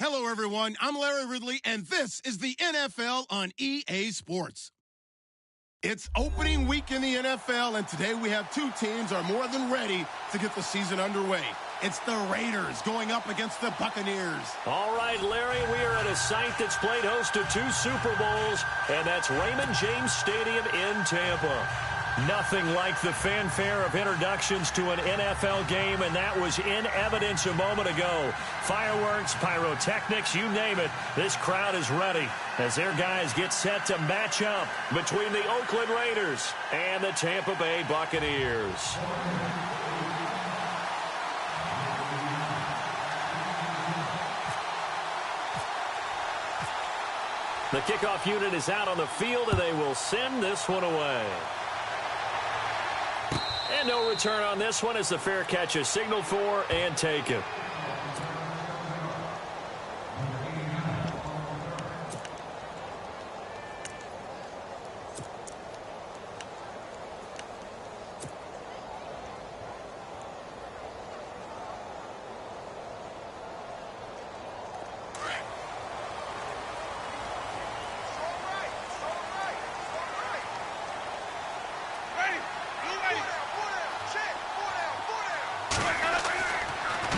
Hello, everyone. I'm Larry Ridley, and this is the NFL on EA Sports. It's opening week in the NFL, and today we have two teams are more than ready to get the season underway. It's the Raiders going up against the Buccaneers. All right, Larry, we are at a site that's played host to 2 Super Bowls, and that's Raymond James Stadium in Tampa. Nothing like the fanfare of introductions to an NFL game, and that was in evidence a moment ago. Fireworks, pyrotechnics, you name it. This crowd is ready as their guys get set to match up between the Oakland Raiders and the Tampa Bay Buccaneers. The kickoff unit is out on the field, and they will send this one away. And no return on this one as the fair catch is signaled for and taken.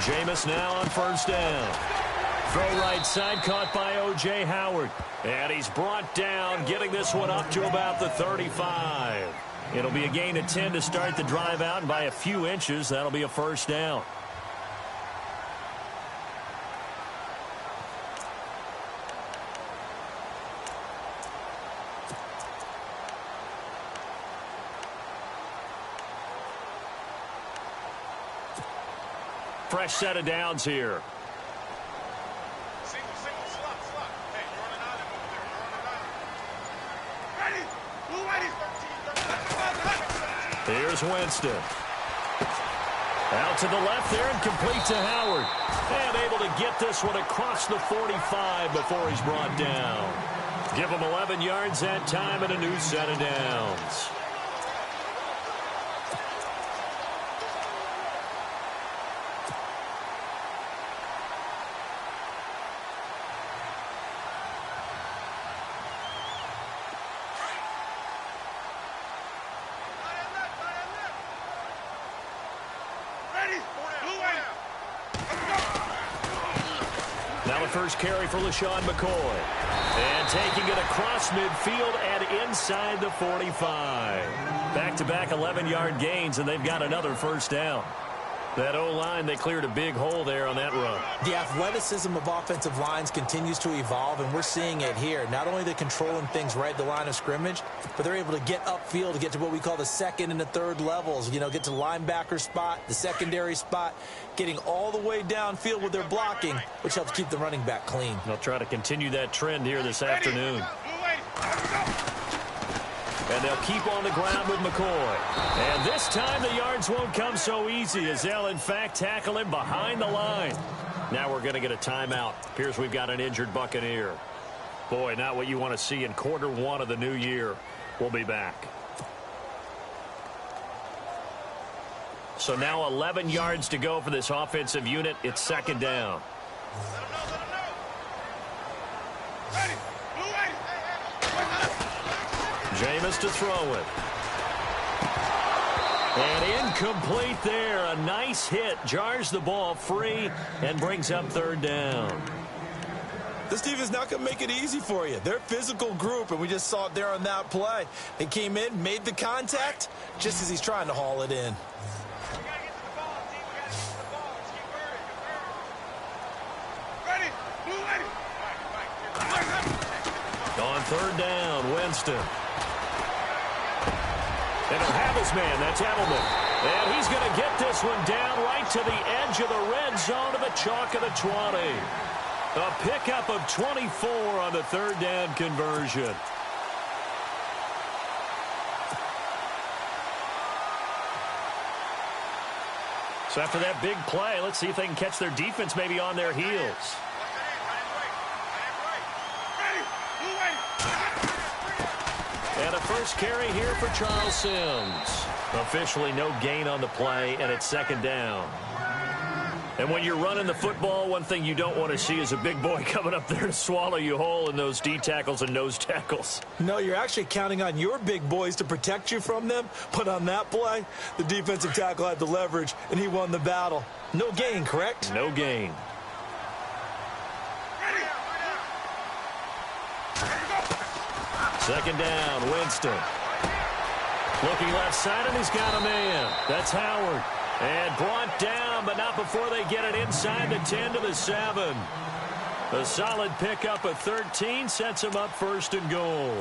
Jameis now on first down. Throw right side caught by O.J. Howard. And he's brought down, getting this one up to about the 35. It'll be a gain of 10 to start the drive out, and by a few inches, that'll be a first down. Fresh set of downs here. Single, slot. Hey, you're on an island over there. You're on an island. Ready? Here's Winston. Out to the left there and complete to Howard. And able to get this one across the 45 before he's brought down. Give him 11 yards that time and a new set of downs. Now the first carry for LaShawn McCoy. And taking it across midfield and inside the 45. Back-to-back 11-yard gains, and they've got another first down. That O-line, they cleared a big hole there on that run. The athleticism of offensive lines continues to evolve, and we're seeing it here. Not only they're controlling things right at the line of scrimmage, but they're able to get upfield to get to what we call the second and the third levels. You know, get to the linebacker spot, the secondary spot, getting all the way downfield with their blocking, which helps keep the running back clean. They'll try to continue that trend here this afternoon. And they'll keep on the ground with McCoy. And this time the yards won't come so easy as they'll, in fact, tackle him behind the line. Now we're going to get a timeout. Appears we've got an injured Buccaneer. Boy, not what you want to see in quarter one of the new year. We'll be back. So now 11 yards to go for this offensive unit. It's second down. Jameis to throw it. And incomplete there. A nice hit. Jars the ball free and brings up third down. This team is not going to make it easy for you. They're a physical group, and we just saw it there on that play. They came in, made the contact, just as he's trying to haul it in. On third down, Winston. And he'll have his man. That's Edelman. And he's going to get this one down right to the edge of the red zone of the chalk of the 20. A pickup of 24 on the third down conversion. So after that big play, let's see if they can catch their defense maybe on their heels. And a first carry here for Charles Sims. Officially no gain on the play, and it's second down. And when you're running the football, one thing you don't want to see is a big boy coming up there to swallow you whole in those D tackles and nose tackles. No, you're actually counting on your big boys to protect you from them. But on that play, the defensive tackle had the leverage, and he won the battle. No gain, correct? No gain. Second down, Winston. Looking left side, and he's got a man. That's Howard. And brought down, but not before they get it inside the 10 to the 7. A solid pickup of 13 sets him up first and goal.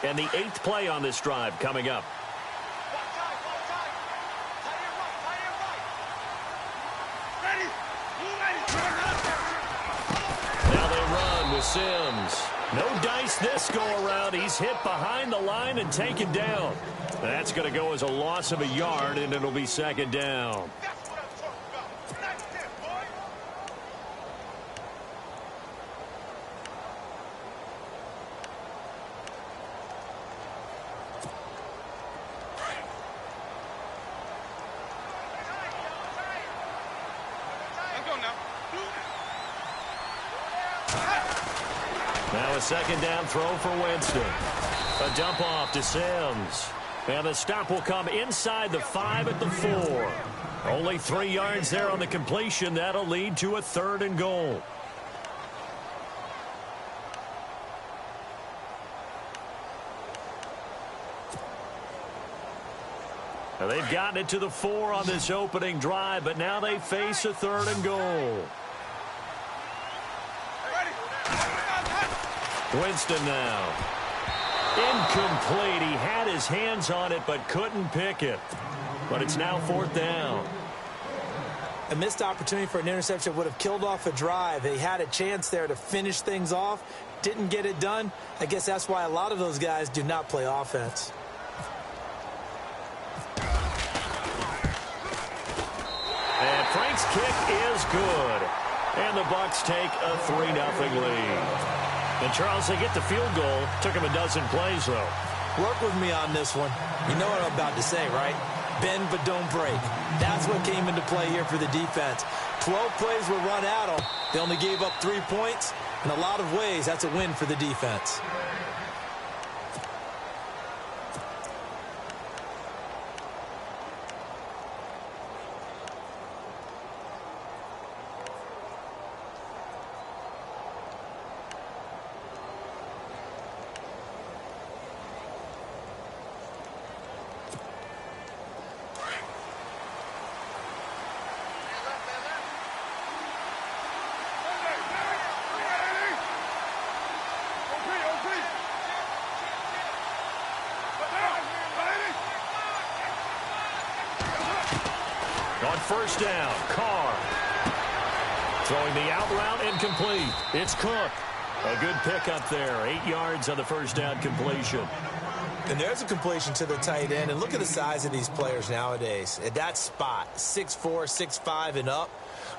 And the 8th play on this drive coming up. Now they run with Sims. No dice this go-around. He's hit behind the line and taken down. That's going to go as a loss of a yard, and it'll be second down. Now a second down throw for Winston. A dump off to Sims. And the stop will come inside the 5 at the 4. Only 3 yards there on the completion. That'll lead to a 3rd and goal. Now they've gotten it to the 4 on this opening drive, but now they face a 3rd and goal. Winston now. Incomplete. He had his hands on it but couldn't pick it. But it's now 4th down. A missed opportunity for an interception would have killed off a drive. They had a chance there to finish things off. Didn't get it done. I guess that's why a lot of those guys do not play offense. And Frank's kick is good. And the Bucs take a 3-0 lead. And, Charles, they get the field goal. Took him a dozen plays, though. Work with me on this one. You know what I'm about to say, right? Bend but don't break. That's what came into play here for the defense. 12 plays were run at them. They only gave up 3 points. In a lot of ways, that's a win for the defense. On first down, Carr. Throwing the out route incomplete. It's Cook. A good pickup there. 8 yards on the first down completion. And there's a completion to the tight end. And look at the size of these players nowadays. At that spot, 6'4", 6'5", and up.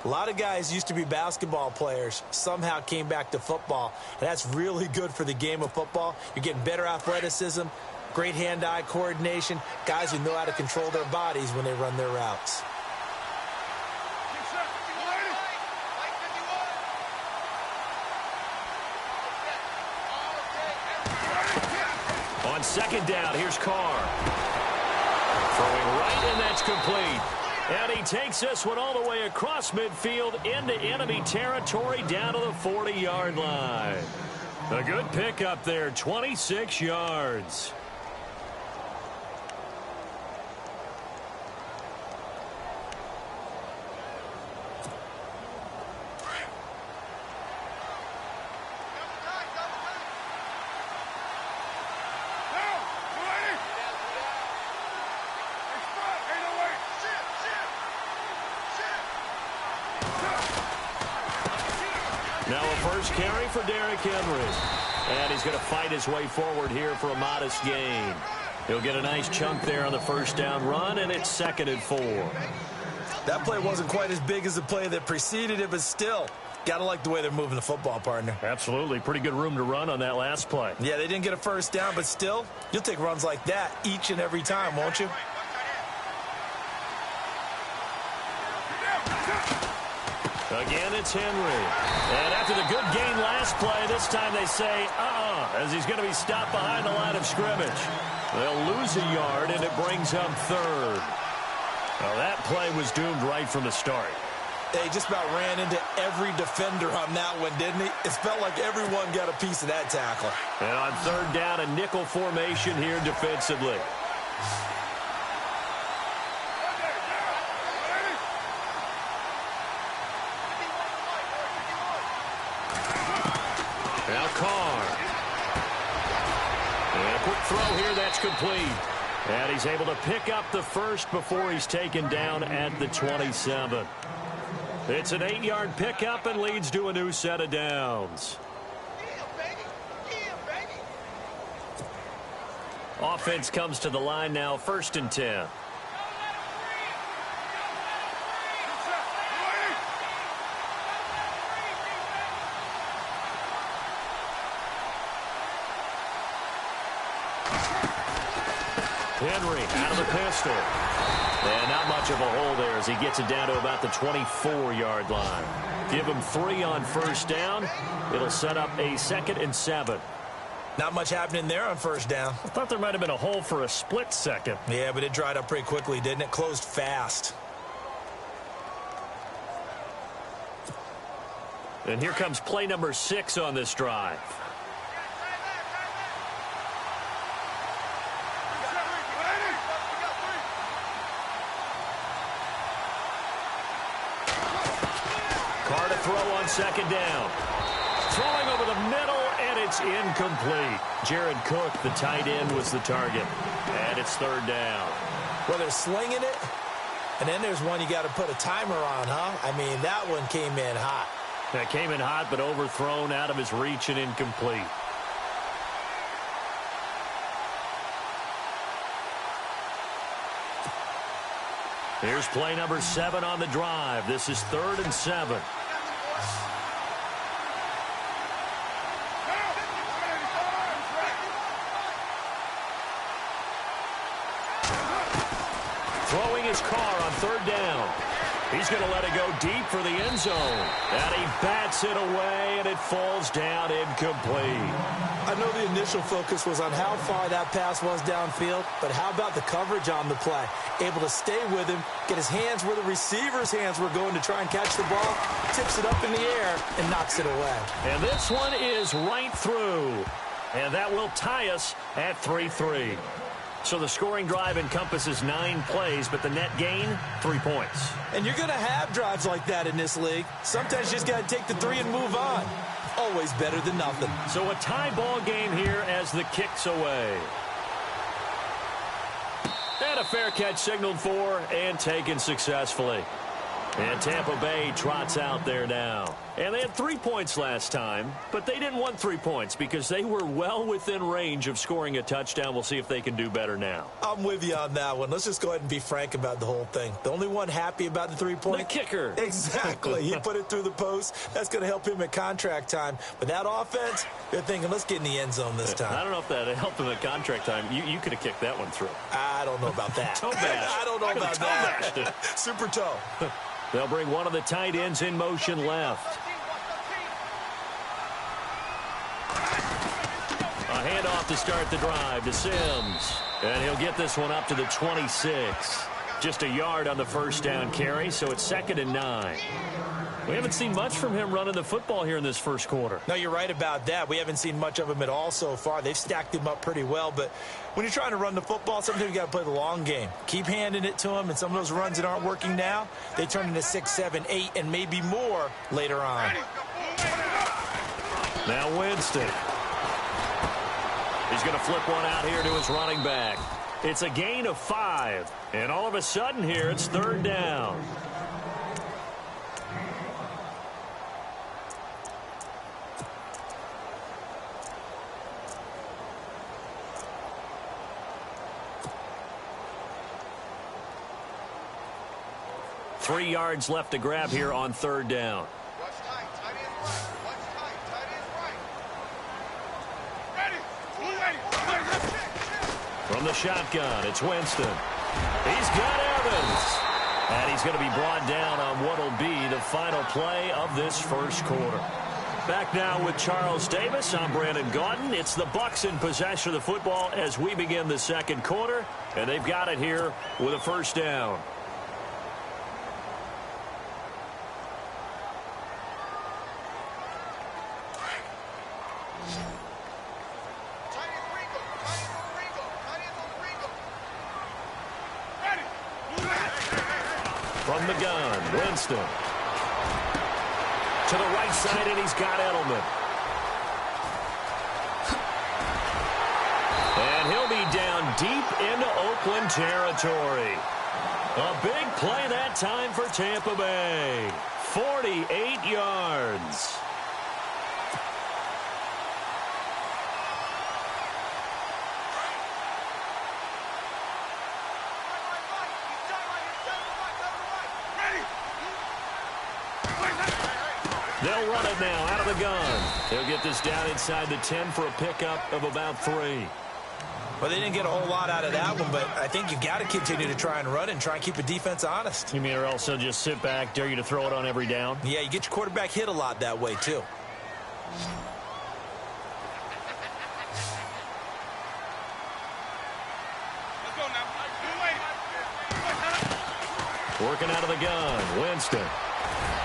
A lot of guys used to be basketball players, somehow came back to football. And that's really good for the game of football. You're getting better athleticism, great hand-eye coordination, guys who know how to control their bodies when they run their routes. On second down, here's Carr. Throwing right, and that's complete. And he takes this one all the way across midfield into enemy territory down to the 40-yard line. A good pickup there, 26 yards. Now a first carry for Derrick Henry. And he's going to fight his way forward here for a modest gain. He'll get a nice chunk there on the first down run, and it's 2nd and 4. That play wasn't quite as big as the play that preceded it, but still, Gotta like the way they're moving the football, partner. Absolutely. Pretty good room to run on that last play. Yeah, they didn't get a first down, but still, you'll take runs like that each and every time, won't you? Again, it's Henry. And after the good gain last play, this time they say, as he's going to be stopped behind the line of scrimmage. They'll lose a yard, and it brings up third. Well, that play was doomed right from the start. They just about ran into every defender on that one, didn't he? It felt like everyone got a piece of that tackle. And on third down, a nickel formation here defensively. Now Carr. And a quick throw here, that's complete. And he's able to pick up the first before he's taken down at the 27. It's an 8-yard pickup and leads to a new set of downs. Offense comes to the line now, 1st and 10. Henry out of the pistol. And not much of a hole there as he gets it down to about the 24-yard line. Give him 3 on first down. It'll set up a 2nd and 7. Not much happening there on first down. I thought there might have been a hole for a split second. Yeah, but it dried up pretty quickly, didn't it? Closed fast. And here comes play number 6 on this drive. Carr to throw on 2nd down. Throwing over the middle, and it's incomplete. Jared Cook, the tight end, was the target. And it's 3rd down. Well, they're slinging it, and then there's one you got to put a timer on, huh? I mean, that one came in hot. That came in hot, but overthrown, out of his reach, and incomplete. Here's play number 7 on the drive. This is 3rd and 7. Throwing his Carr on 3rd down. He's going to let it go deep for the end zone. And he bats it away, and it falls down incomplete. I know the initial focus was on how far that pass was downfield, but how about the coverage on the play? Able to stay with him, get his hands where the receiver's hands were going to try and catch the ball, tips it up in the air, and knocks it away. And this one is right through. And that will tie us at 3-3. So the scoring drive encompasses 9 plays, but the net gain, 3 points. And you're going to have drives like that in this league. Sometimes you just got to take the 3 and move on. Always better than nothing. So a tie ball game here as the kick's away. And a fair catch signaled for and taken successfully. And Tampa Bay trots out there now. And they had 3 points last time, but they didn't want 3 points because they were well within range of scoring a touchdown. We'll see if they can do better now. I'm with you on that one. Let's just go ahead and be frank about the whole thing. The only one happy about the 3-point? The kicker. Exactly. He put it through the post. That's going to help him at contract time. But that offense, they're thinking, let's get in the end zone this time. I don't know if that helped him at contract time. You could have kicked that one through. I don't know about that. Toe bash. I don't know about that. Super toe. They'll bring one of the tight ends in motion left. A handoff to start the drive to Sims. And he'll get this one up to the 26. Just a yard on the first down carry, so it's 2nd and 9. We haven't seen much from him running the football here in this first quarter. No, you're right about that. We haven't seen much of him at all so far. They've stacked him up pretty well, but when you're trying to run the football, sometimes you got to play the long game. Keep handing it to him, and some of those runs that aren't working now, they turn into 6, 7, 8, and maybe more later on. Now Winston. He's going to flip one out here to his running back. It's a gain of 5, and all of a sudden here it's 3rd down. Three yards left to grab here on 3rd down. From the shotgun, it's Winston. He's got Evans. And he's going to be brought down on what will be the final play of this first quarter. Back now with Charles Davis. I'm Brandon Gaudin. It's the Bucs in possession of the football as we begin the second quarter. And they've got it here with a first down. From the gun, Winston. To the right side, and he's got Edelman. And he'll be down deep into Oakland territory. A big play that time for Tampa Bay. 48 yards. They'll run it now out of the gun. They'll get this down inside the 10 for a pickup of about 3. Well, they didn't get a whole lot out of that one, but I think you've got to continue to try and run and try and keep the defense honest. You mean or else they'll just sit back, dare you to throw it on every down? Yeah, you get your quarterback hit a lot that way, too. Let's go now. Working out of the gun, Winston.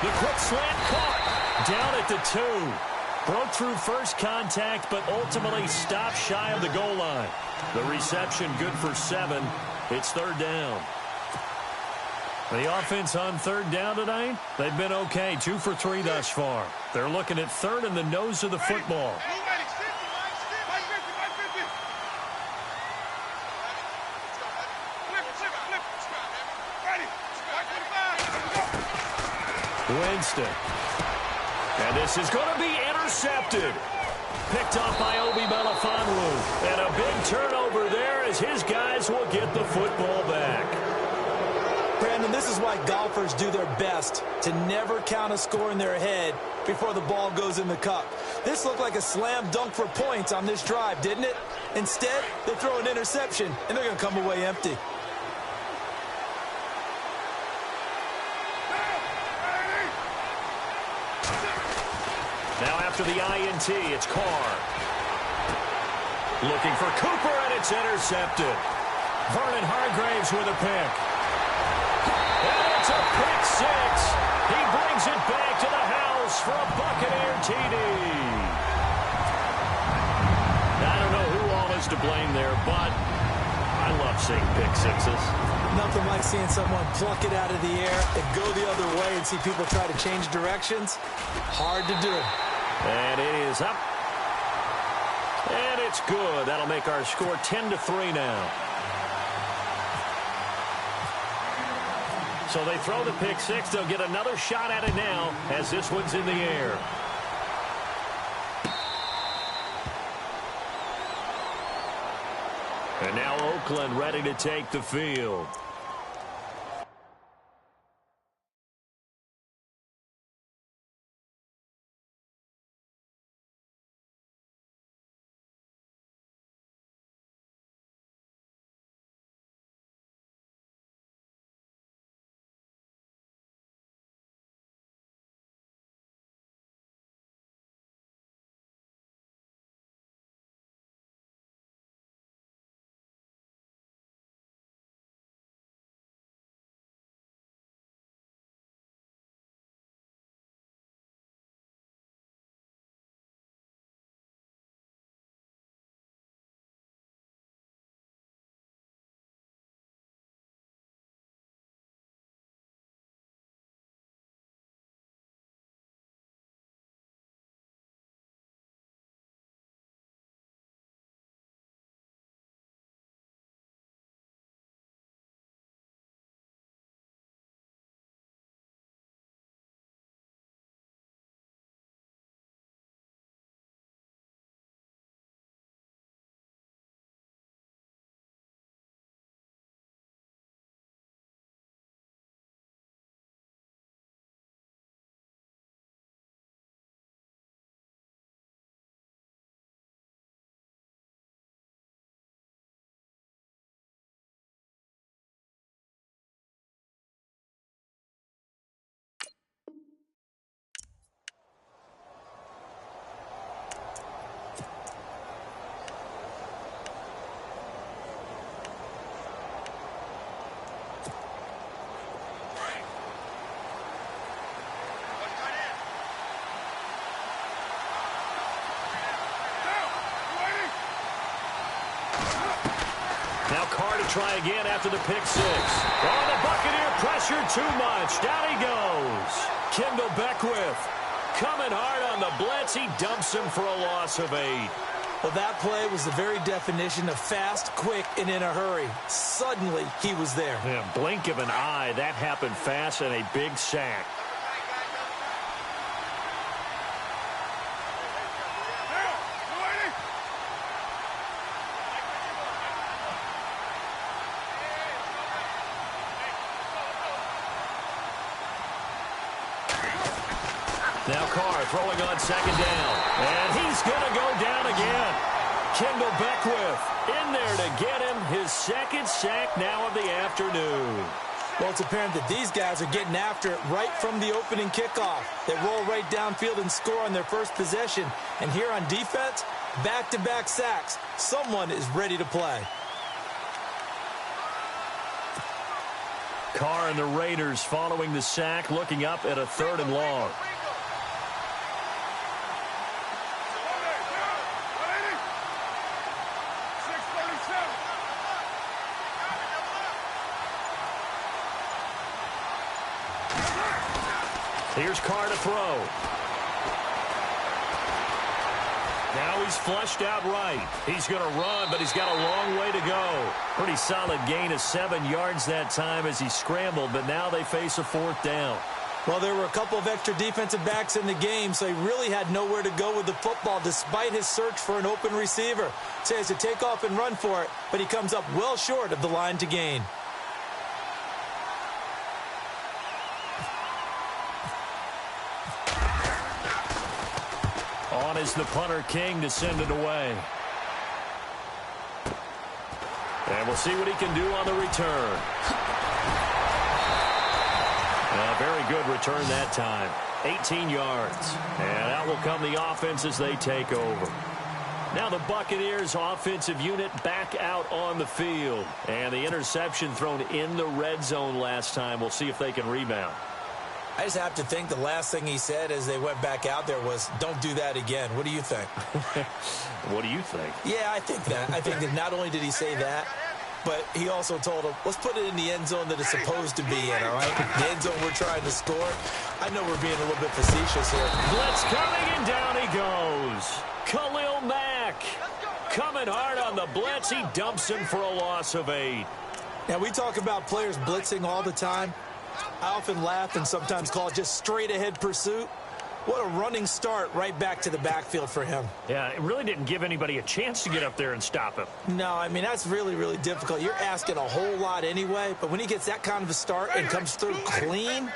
The quick slant caught. Down at the 2. Broke through first contact, but ultimately stopped shy of the goal line. The reception good for 7. It's third down. The offense on third down tonight, they've been okay. 2 for 3 thus far. They're looking at third in the nose of the football. Winston. And this is going to be intercepted. Picked off by Obi Melifonwu. And a big turnover there as his guys will get the football back. Brandon, this is why golfers do their best to never count a score in their head before the ball goes in the cup. This looked like a slam dunk for points on this drive, didn't it? Instead, they throw an interception, and they're going to come away empty. Now after the INT, it's Carr. Looking for Cooper, and it's intercepted. Vernon Hargraves with a pick. And it's a pick 6. He brings it back to the house for a Buccaneer TD. I don't know who all is to blame there, but I love seeing pick 6s. Nothing like seeing someone pluck it out of the air and go the other way and see people try to change directions. Hard to do. And it is up. And it's good. That'll make our score 10-3 now. So they throw the pick 6. They'll get another shot at it now as this one's in the air. And now Oakland ready to take the field. Now Carr to try again after the pick six. Oh, the Buccaneer pressure too much. Down he goes. Kendall Beckwith coming hard on the blitz. He dumps him for a loss of 8. Well, that play was the very definition of fast, quick, and in a hurry. Suddenly, he was there. Yeah, blink of an eye. That happened fast and a big sack. Now Carr throwing on second down. And he's going to go down again. Kendall Beckwith in there to get him his second sack now of the afternoon. Well, it's apparent that these guys are getting after it right from the opening kickoff. They roll right downfield and score on their first possession. And here on defense, back-to-back sacks. Someone is ready to play. Carr and the Raiders following the sack, looking up at a 3rd and long. Here's Carr to throw. Now he's flushed out right. He's going to run, but he's got a long way to go. Pretty solid gain of 7 yards that time as he scrambled, but now they face a 4th down. Well, there were a couple of extra defensive backs in the game, so he really had nowhere to go with the football despite his search for an open receiver. So he has to take off and run for it, but he comes up well short of the line to gain. On is the punter King to send it away. And we'll see what he can do on the return. A very good return that time. 18 yards. And out will come the offense as they take over. Now the Buccaneers offensive unit back out on the field. And the interception thrown in the red zone last time. We'll see if they can rebound. I just have to think the last thing he said as they went back out there was, don't do that again. What do you think? What do you think? Yeah, I think that. I think that not only did he say that, but he also told him, let's put it in the end zone that it's supposed to be in, all right? The end zone we're trying to score. I know we're being a little bit facetious here. Blitz coming, and down he goes. Khalil Mack coming hard on the blitz. He dumps him for a loss of 8. Now, we talk about players blitzing all the time. I often laugh and sometimes call it just straight-ahead pursuit. What a running start right back to the backfield for him. Yeah, it really didn't give anybody a chance to get up there and stop him. No, I mean, that's really, really difficult. You're asking a whole lot anyway, but when he gets that kind of a start and comes through clean,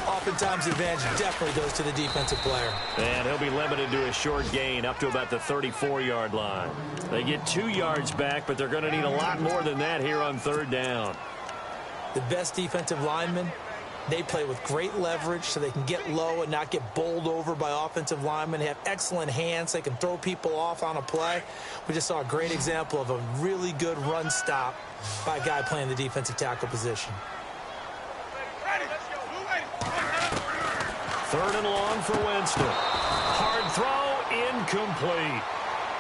oftentimes the advantage definitely goes to the defensive player. And he'll be limited to a short gain up to about the 34-yard line. They get 2 yards back, but they're going to need a lot more than that here on 3rd down. The best defensive linemen, they play with great leverage so they can get low and not get bowled over by offensive linemen. They have excellent hands. They can throw people off on a play. We just saw a great example of a really good run stop by a guy playing the defensive tackle position. 3rd and long for Winston. Hard throw, incomplete.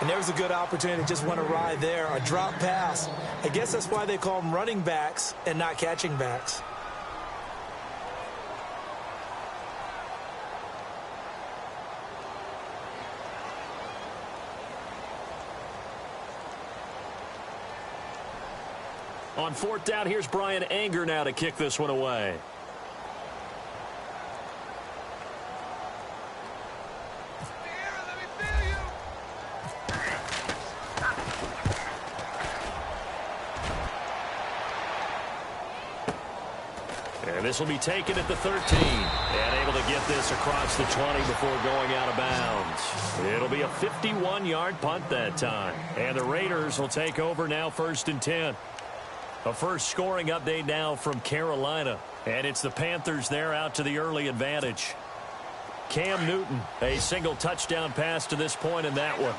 And there was a good opportunity that just went awry there. A drop pass. I guess that's why they call them running backs and not catching backs. On 4th down, here's Brian Anger now to kick this one away. And this will be taken at the 13. And able to get this across the 20 before going out of bounds. It'll be a 51-yard punt that time. And the Raiders will take over now 1st and 10. A first scoring update now from Carolina. And it's the Panthers there out to the early advantage. Cam Newton, a single touchdown pass to this point in that one.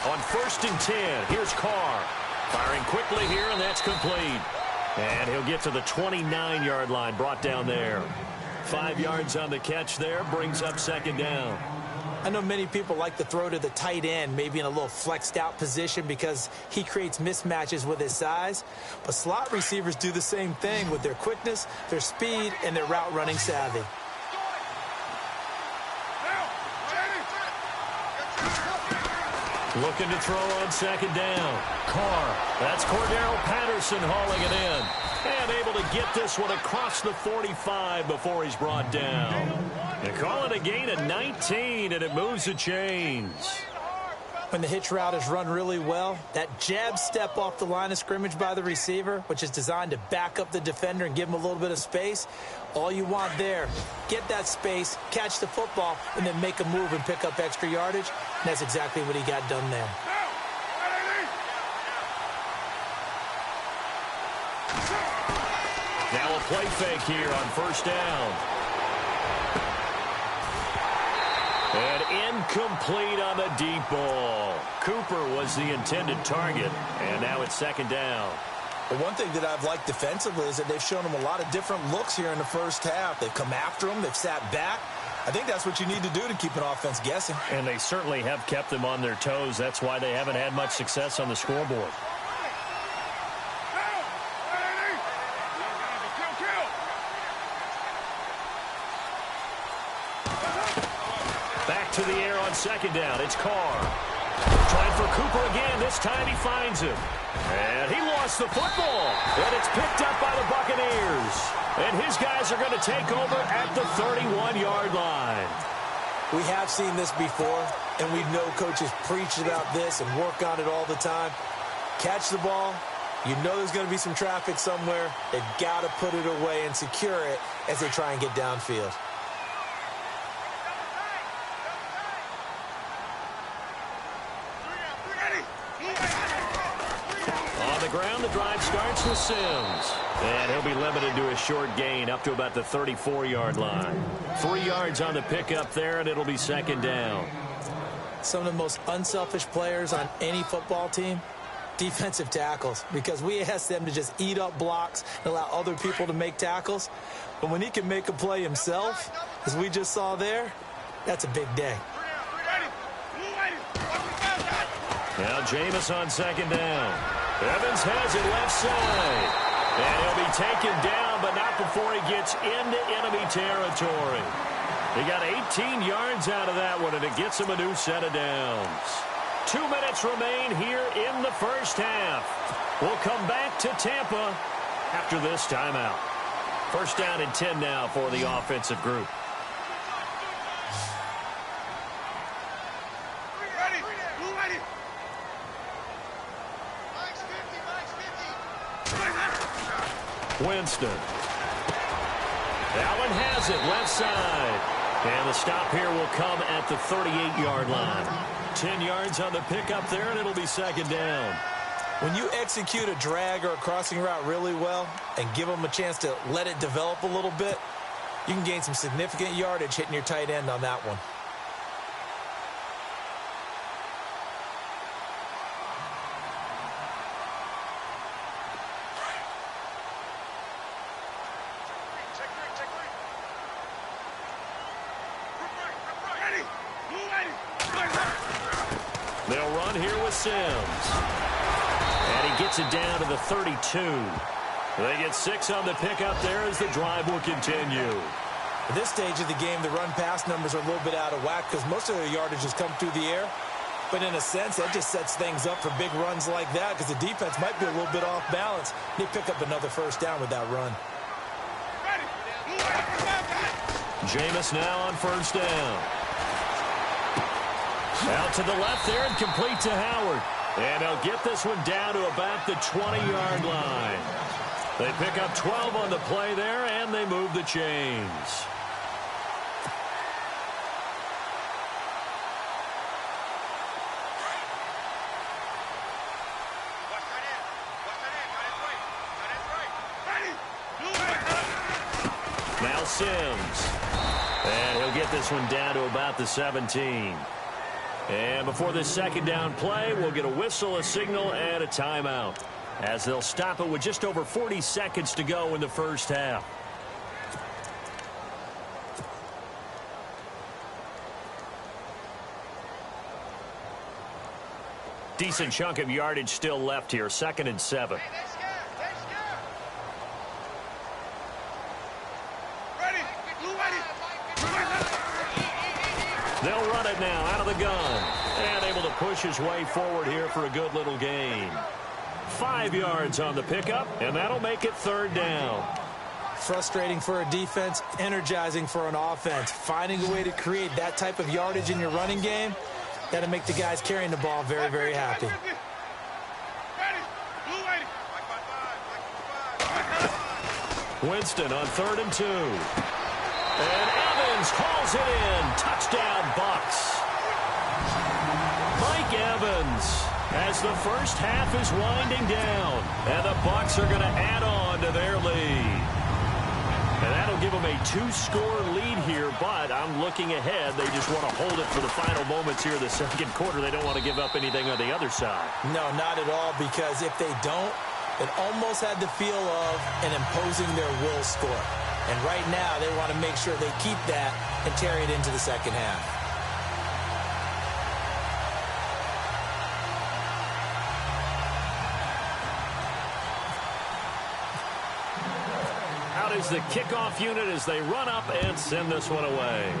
On 1st and 10, here's Carr. Firing quickly here, and that's complete. And he'll get to the 29-yard line, brought down there. 5 yards on the catch there, brings up second down. I know many people like to throw to the tight end, maybe in a little flexed out position because he creates mismatches with his size. But slot receivers do the same thing with their quickness, their speed, and their route running savvy. Looking to throw on second down. Carr. That's Cordero Patterson hauling it in. And able to get this one across the 45 before he's brought down. They call it a gain of 19, and it moves the chains. When the hitch route is run really well, that jab step off the line of scrimmage by the receiver, which is designed to back up the defender and give him a little bit of space, all you want there, get that space, catch the football, and then make a move and pick up extra yardage. And that's exactly what he got done there. Now a play fake here on first down. And incomplete on the deep ball. Cooper was the intended target, and now it's second down. Well, one thing that I've liked defensively is that they've shown him a lot of different looks here in the first half. They've come after him. They've sat back. I think that's what you need to do to keep an offense guessing. And they certainly have kept them on their toes. That's why they haven't had much success on the scoreboard. Back to the air on second down. It's Carr. Trying for Cooper again. This time he finds him. And he lost the football. And it's picked up by the Buccaneers. And his guys are going to take over at the 31-yard line. We have seen this before, and we know coaches preach about this and work on it all the time. Catch the ball. You know there's going to be some traffic somewhere. They've got to put it away and secure it as they try and get downfield. On the ground, the drive starts with Sims. And he'll be limited to a short gain up to about the 34-yard line. 3 yards on the pickup there, and it'll be second down. Some of the most unselfish players on any football team, defensive tackles, because we ask them to just eat up blocks and allow other people to make tackles. But when he can make a play himself, as we just saw there, that's a big day. Now Jameis on second down. Evans has it left side. And he'll be taken down, but not before he gets into enemy territory. He got 18 yards out of that one, and it gets him a new set of downs. 2 minutes remain here in the first half. We'll come back to Tampa after this timeout. First down and 10 now for the offensive group. Winston. Allen has it left side. And the stop here will come at the 38-yard line. 10 yards on the pickup there, and it'll be second down. When you execute a drag or a crossing route really well and give them a chance to let it develop a little bit, you can gain some significant yardage hitting your tight end on that one. They'll run here with Sims. And he gets it down to the 32. They get 6 on the pickup there as the drive will continue. At this stage of the game, the run-pass numbers are a little bit out of whack because most of their yardage has come through the air. But in a sense, that just sets things up for big runs like that because the defense might be a little bit off balance. They pick up another first down with that run. Jameis now on first down. Out to the left there and complete to Howard. And they'll get this one down to about the 20-yard line. They pick up 12 on the play there, and they move the chains. Now Sims. And he'll get this one down to about the 17. And before this second down play, we'll get a whistle, a signal, and a timeout, as they'll stop it with just over 40 seconds to go in the first half. Decent chunk of yardage still left here. 2nd and 7. Hey, they're scared. They're scared. Ready. Blue ready. They'll run it now out of the gun. And able to push his way forward here for a good little gain. 5 yards on the pickup, and that'll make it 3rd down. Frustrating for a defense, energizing for an offense. Finding a way to create that type of yardage in your running game, that'll make the guys carrying the ball very, very happy. Ready. Blue ready. Winston on 3rd and 2. And Evans hauls it in. Touchdown, Bucks. Mike Evans, as the first half is winding down, and the Bucks are going to add on to their lead. And that'll give them a 2-score lead here, but I'm looking ahead. They just want to hold it for the final moments here of the 2nd quarter. They don't want to give up anything on the other side. No, not at all, because if they don't, it almost had the feel of an imposing their will score. And right now, they want to make sure they keep that and carry it into the 2nd half. Out is the kickoff unit as they run up and send this one away.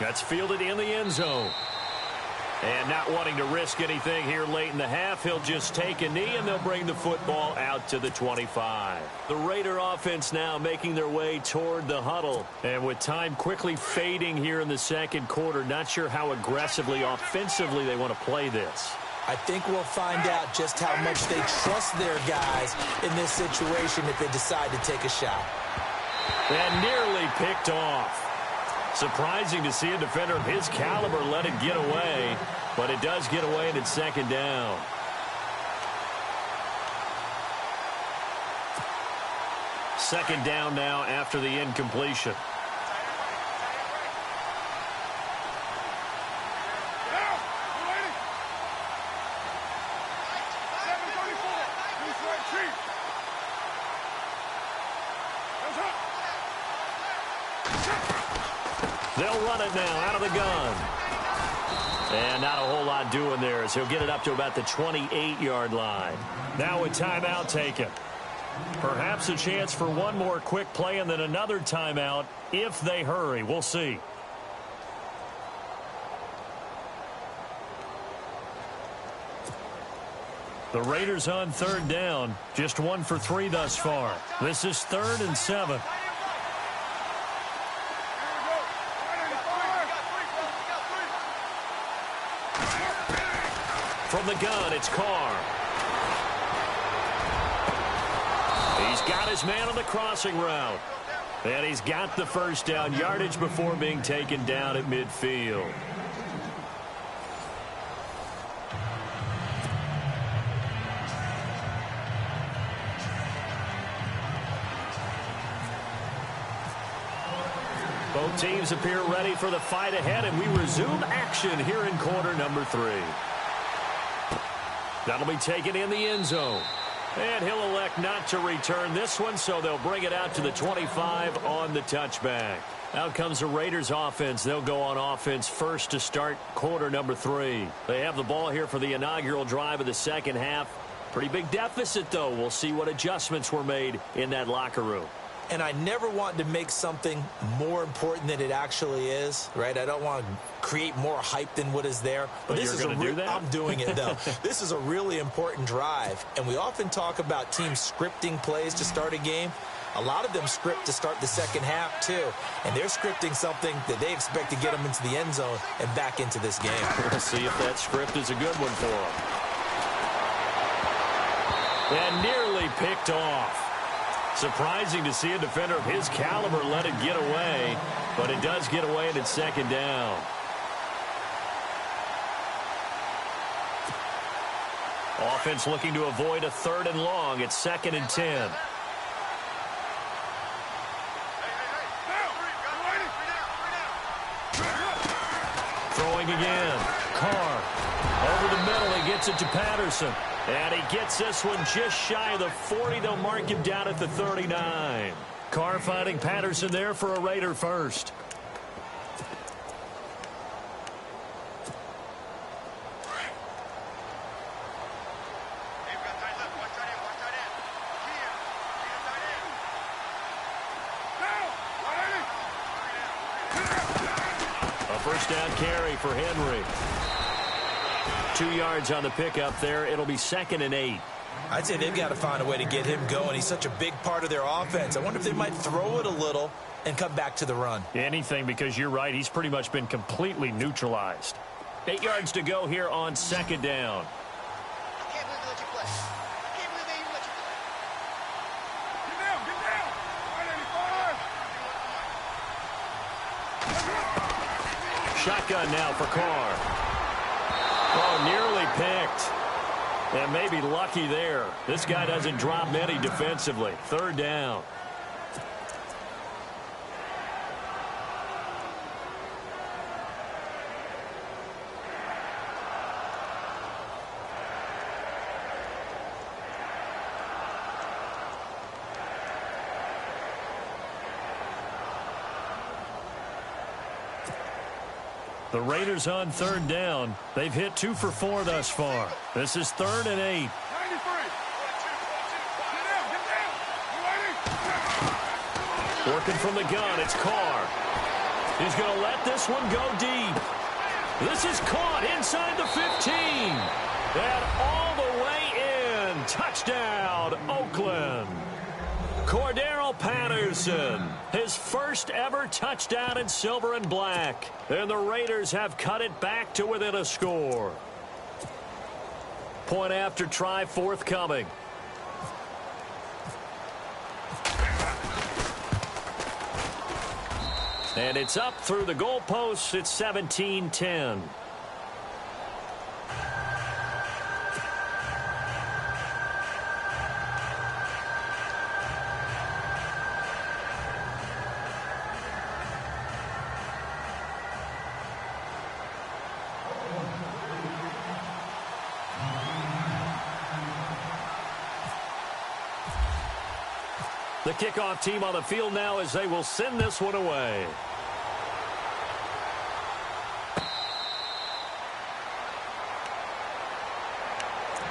That's fielded in the end zone. And not wanting to risk anything here late in the half, he'll just take a knee and they'll bring the football out to the 25. The Raider offense now making their way toward the huddle. And with time quickly fading here in the 2nd quarter, not sure how aggressively, offensively they want to play this. I think we'll find out just how much they trust their guys in this situation if they decide to take a shot. And nearly picked off. Surprising to see a defender of his caliber let it get away, but it does get away and it's 2nd down. Second down now after the incompletion. They'll run it now out of the gun. And not a whole lot doing there as he'll get it up to about the 28-yard line. Now a timeout taken. Perhaps a chance for one more quick play and then another timeout if they hurry. We'll see. The Raiders on 3rd down. Just 1 for 3 thus far. This is 3rd and 7. From the gun, it's Carr. He's got his man on the crossing route. And he's got the first down yardage before being taken down at midfield. Both teams appear ready for the fight ahead, and we resume action here in quarter number 3. That'll be taken in the end zone. And he'll elect not to return this one, so they'll bring it out to the 25 on the touchback. Out comes the Raiders offense. They'll go on offense first to start quarter number 3. They have the ball here for the inaugural drive of the 2nd half. Pretty big deficit, though. We'll see what adjustments were made in that locker room. And I never want to make something more important than it actually is, right? I don't want to create more hype than what is there. But this is do that? I'm doing it, though. This is a really important drive. And we often talk about teams scripting plays to start a game. A lot of them script to start the 2nd half, too. And they're scripting something that they expect to get them into the end zone and back into this game. We'll see if that script is a good one for them. And nearly picked off. Surprising to see a defender of his caliber let it get away, but it does get away and it's 2nd down. Offense looking to avoid a 3rd and long. It's 2nd and 10. Throwing again. Carr. Over the middle, he gets it to Patterson. And he gets this one just shy of the 40. They'll mark him down at the 39. Carr finding Patterson there for a Raider first. first down carry for Henry. 2 yards on the pickup there. It'll be 2nd and 8. I'd say they've got to find a way to get him going. He's such a big part of their offense. I wonder if they might throw it a little and come back to the run. Anything, because you're right. He's pretty much been completely neutralized. 8 yards to go here on 2nd down. I can't believe they let you play. I can't believe they even let you play. Get down, get down. 185. Shotgun now for Carr. Oh, nearly picked. And maybe lucky there. This guy doesn't drop many defensively. 3rd down. The Raiders on 3rd down. They've hit 2 for 4 thus far. This is 3rd and 8. 93. Get down, get down. You ready? Working from the gun, it's Carr. He's going to let this one go deep. This is caught inside the 15. And all the way in. Touchdown, Oakland. Cordero Patterson, his first ever touchdown in silver and black. And the Raiders have cut it back to within a score. Point after try forthcoming. And it's up through the goalposts. It's 17-10. The kickoff team on the field now as they will send this one away.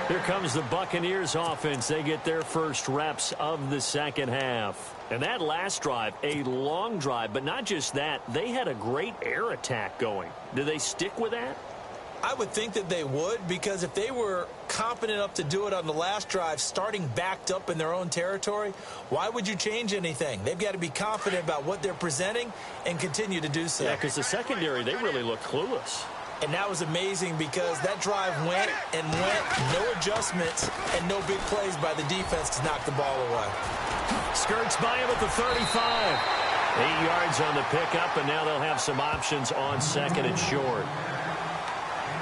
Here comes the Buccaneers offense. They get their first reps of the second half. And that last drive, a long drive, but not just that. They had a great air attack going. Do they stick with that? I would think that they would, because if they were competent enough to do it on the last drive, starting backed up in their own territory, why would you change anything? They've got to be confident about what they're presenting and continue to do so. Yeah, because the secondary, they really look clueless. And that was amazing because that drive went and went, no adjustments and no big plays by the defense to knock the ball away. Skirts by him at the 35. 8 yards on the pickup, and now they'll have some options on 2nd and short.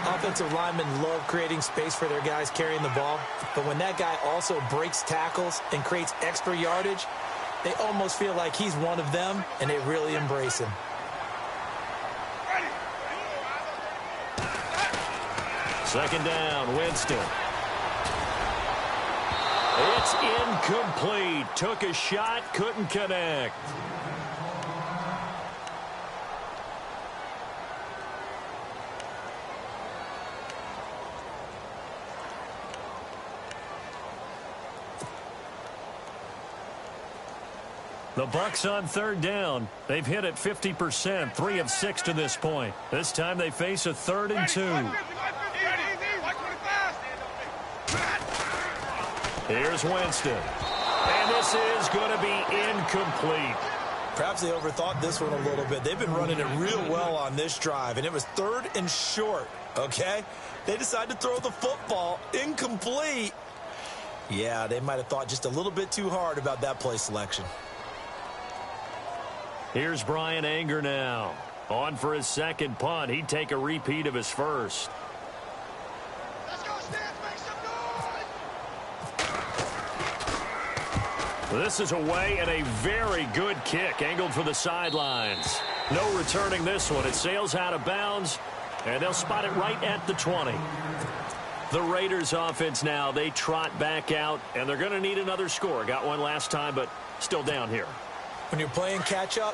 Offensive linemen love creating space for their guys carrying the ball, but when that guy also breaks tackles and creates extra yardage, they almost feel like he's one of them, and they really embrace him. Second down, Winston. It's incomplete. Took a shot, couldn't connect. The Bucs on 3rd down. They've hit it 50%, 3 of 6 to this point. This time they face a 3rd and 2. Here's Winston. And this is going to be incomplete. Perhaps they overthought this one a little bit. They've been running it real well on this drive, and it was 3rd and short, okay? They decided to throw the football incomplete. Yeah, they might have thought just a little bit too hard about that play selection. Here's Brian Anger now. On for his second punt. He'd take a repeat of his first. Let's go, Stance, make some noise! This is away and a very good kick. Angled for the sidelines. No returning this one. It sails out of bounds, and they'll spot it right at the 20. The Raiders offense now, they trot back out, and they're going to need another score. Got one last time, but still down here. When you're playing catch-up,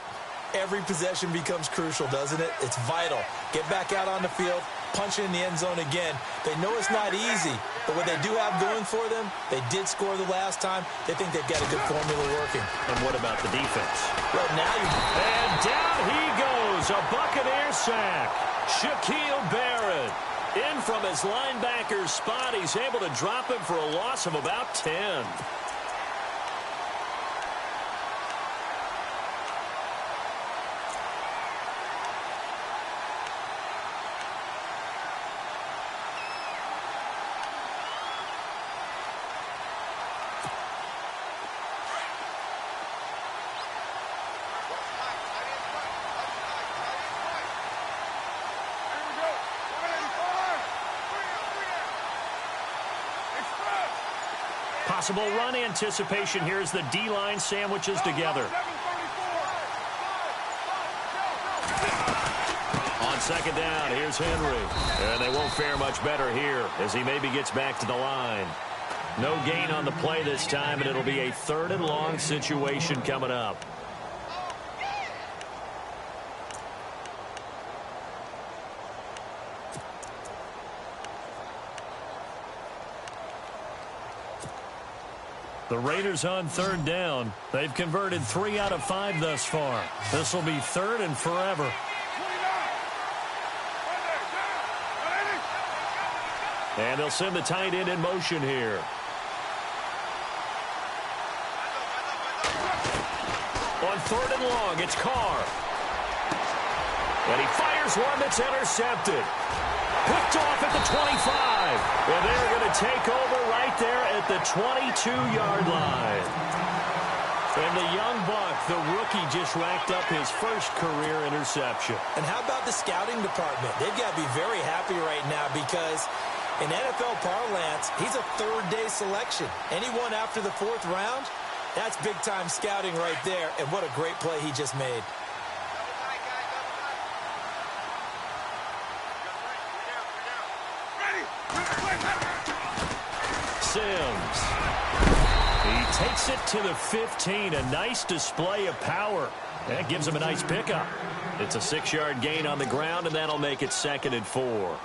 every possession becomes crucial, doesn't it? It's vital. Get back out on the field, punch it in the end zone again. They know it's not easy, but what they do have going for them, they did score the last time. They think they've got a good formula working. And what about the defense? Well, now And down he goes. A Buccaneers sack. Shaquille Barrett. In from his linebacker's spot. He's able to drop him for a loss of about 10. Possible run anticipation here as the D-line sandwiches together. On second down, here's Henry. And they won't fare much better here as he maybe gets back to the line. No gain on the play this time, and it'll be a 3rd and long situation coming up. The Raiders on 3rd down. They've converted 3 out of 5 thus far. This will be 3rd and forever. And they'll send the tight end in motion here. On 3rd and long, it's Carr. And he fires one that's intercepted. Picked off at the 25. And they're going to take over right there at the 22-yard line. And the young buck, the rookie, just racked up his first career interception. And how about the scouting department? They've got to be very happy right now because in NFL parlance, he's a 3rd-day selection. Anyone after the 4th round, that's big-time scouting right there. And what a great play he just made. Sims. He takes it to the 15. A nice display of power. That gives him a nice pickup. It's a 6-yard gain on the ground, and that'll make it 2nd and 4.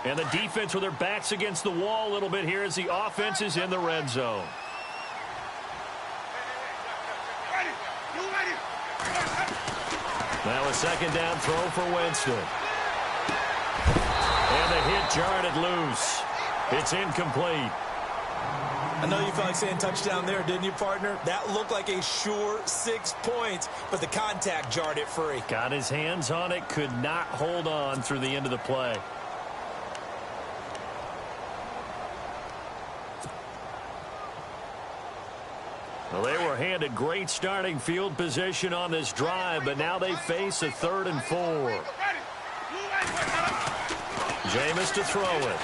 And the defense with their backs against the wall a little bit here as the offense is in the red zone. Now a 2nd down throw for Winston. And the hit jarred it loose. It's incomplete. I know you felt like saying touchdown there, didn't you, partner? That looked like a sure 6 points, but the contact jarred it free. Got his hands on it, could not hold on through the end of the play. Well, they were handed great starting field position on this drive, but now they face a 3rd and 4. Jameis to throw it.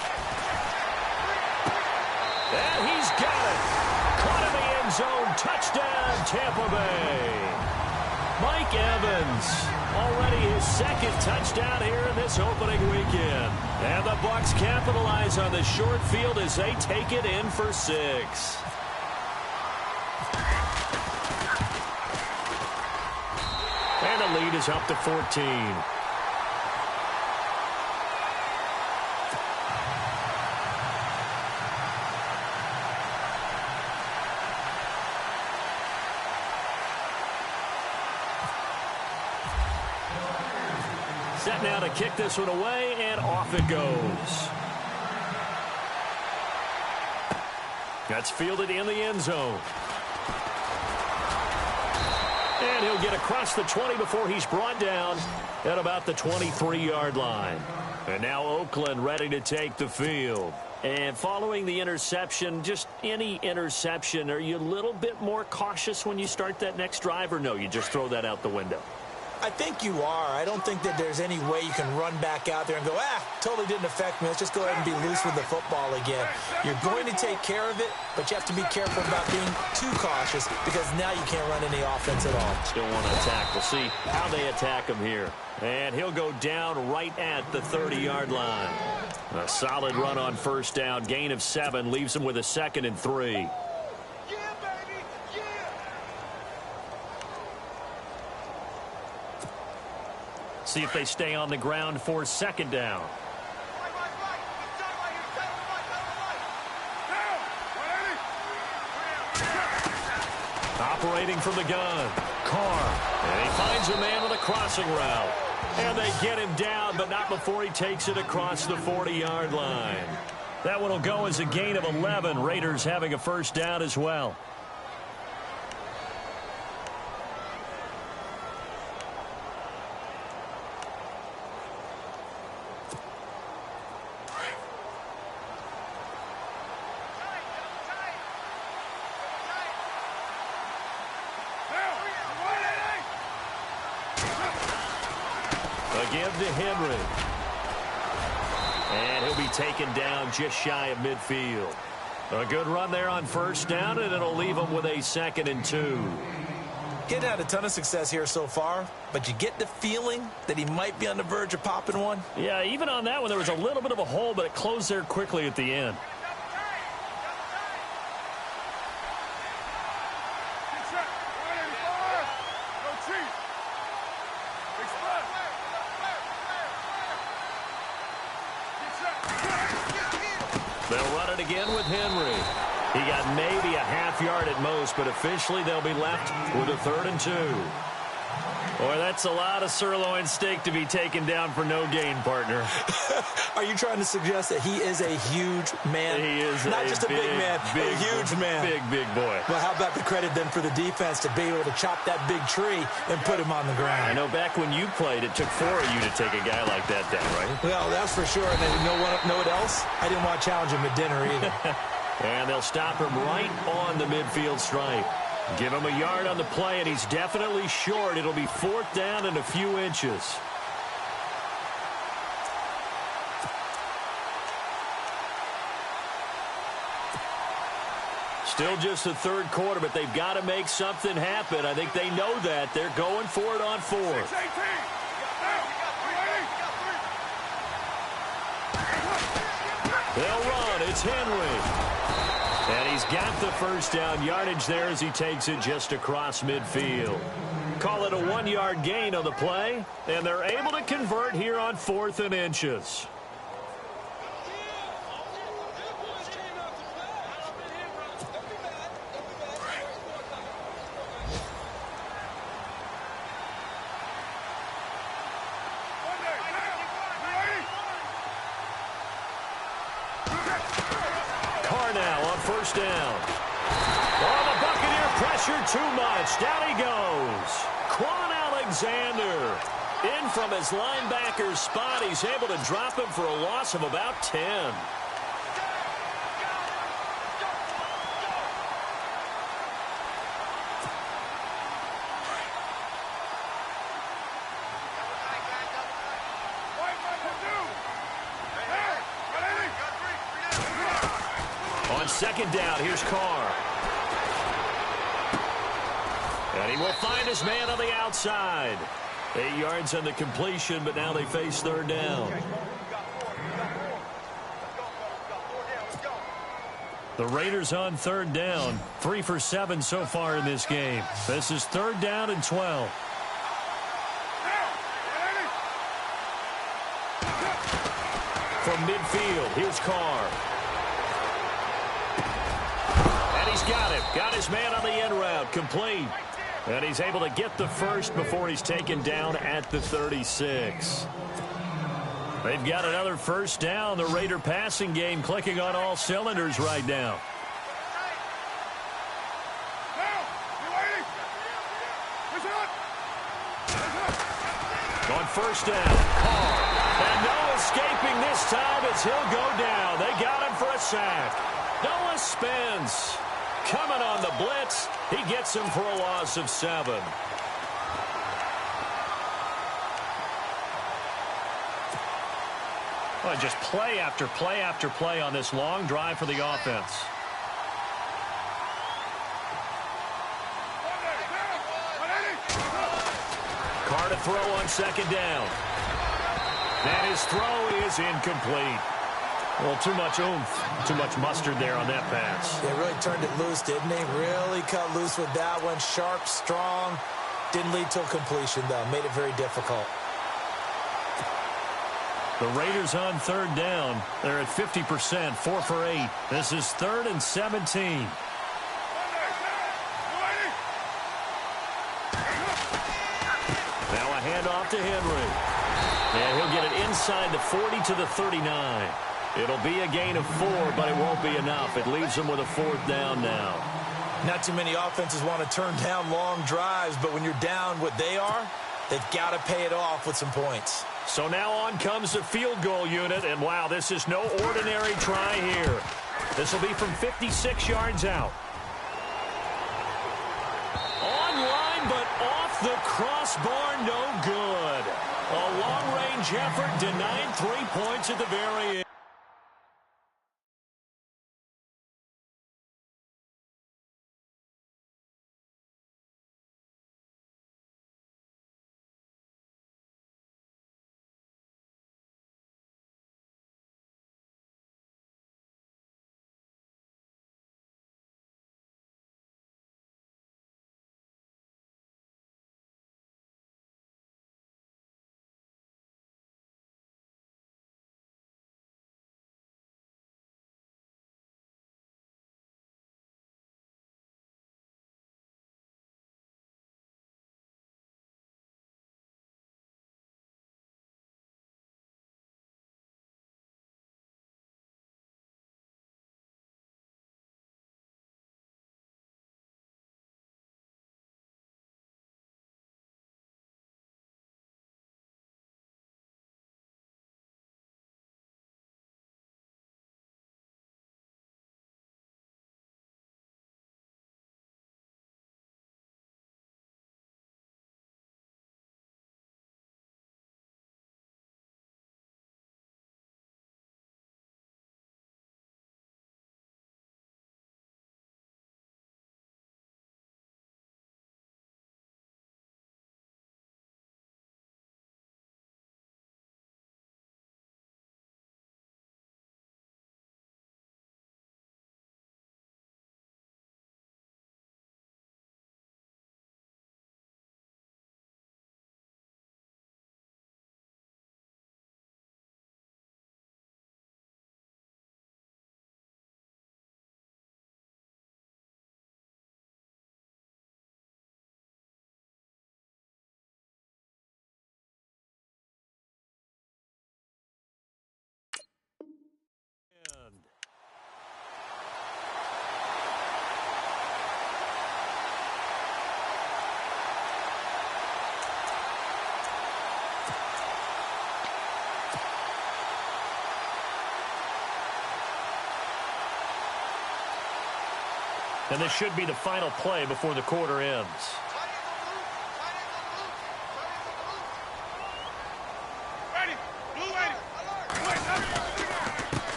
And he's got it. Caught in the end zone. Touchdown, Tampa Bay. Mike Evans, already his 2nd touchdown here in this opening weekend. And the Bucs capitalize on the short field as they take it in for 6. And the lead is up to 14. Set now to kick this one away, and off it goes. That's fielded in the end zone. And he'll get across the 20 before he's brought down at about the 23-yard line. And now Oakland ready to take the field. And following the interception, just any interception, are you a little bit more cautious when you start that next drive, or no, you just throw that out the window? I think you are. I don't think that there's any way you can run back out there and go, totally didn't affect me. Let's just go ahead and be loose with the football again. You're going to take care of it, but you have to be careful about being too cautious because now you can't run any offense at all. Still want to attack. We'll see how they attack him here. And he'll go down right at the 30-yard line. A solid run on 1st down. Gain of 7 leaves him with a 2nd and 3. See if they stay on the ground for 2nd down. Operating from the gun, Carr. And he finds a man with a crossing route. And they get him down, but not before he takes it across the 40-yard line. That one will go as a gain of 11. Raiders having a first down as well. Give to Henry. And he'll be taken down just shy of midfield. A good run there on first down, and it'll leave him with a 2nd and 2. Getting had a ton of success here so far, but you get the feeling that he might be on the verge of popping one. Yeah, even on that one, there was a little bit of a hole, but it closed there quickly at the end. They'll run it again with Henry. He got maybe a half yard at most, but officially they'll be left with a 3rd and 2. Boy, that's a lot of sirloin steak to be taken down for no gain, partner. Are you trying to suggest that he is a huge man? He is not just a big man, a huge man. Big boy. Well, how about the credit then for the defense to be able to chop that big tree and put him on the ground? I know back when you played, it took 4 of you to take a guy like that down, right? Well, that's for sure. And you know what else? I didn't want to challenge him at dinner either. And they'll stop him right on the midfield stripe. Give him a yard on the play, and he's definitely short. It'll be 4th down and a few inches. Still just the 3rd quarter, but they've got to make something happen. I think they know that. They're going for it on 4th. They'll run. It's Henry. And he's got the first down yardage there as he takes it just across midfield. Call it a 1-yard gain on the play, and they're able to convert here on 4th and inches. First down. Oh, the Buccaneer pressure too much. Down he goes. Quan Alexander in from his linebacker's spot. He's able to drop him for a loss of about 10. Second down, here's Carr. And he will find his man on the outside. 8 yards on the completion, but now they face 3rd down. The Raiders on 3rd down. 3 for 7 so far in this game. This is 3rd down and 12. From midfield, here's Carr. Got him. Got his man on the end route. Complete. And he's able to get the first before he's taken down at the 36. They've got another first down. The Raider passing game clicking on all cylinders right now. On first down, Carr. And no escaping this time as he'll go down. They got him for a sack. Noah Spence. Coming on the blitz, he gets him for a loss of 7. Well, just play after play after play on this long drive for the offense. Carr to throw on 2nd down. And his throw is incomplete. Well, too much oomph, too much mustard there on that pass. They really turned it loose, didn't they? Really cut loose with that one. Sharp, strong. Didn't lead to a completion, though. Made it very difficult. The Raiders on 3rd down. They're at 50%, 4 for 8. This is 3rd and 17. handoff to Henry. And he'll get it inside the 40 to the 39. It'll be a gain of 4, but it won't be enough. It leaves them with a 4th down now. Not too many offenses want to turn down long drives, but when you're down what they are, they've got to pay it off with some points. So now on comes the field goal unit, and wow, this is no ordinary try here. This will be from 56 yards out. Online, but off the crossbar, no good. A long-range effort denied 3 points at the very end. And this should be the final play before the quarter ends.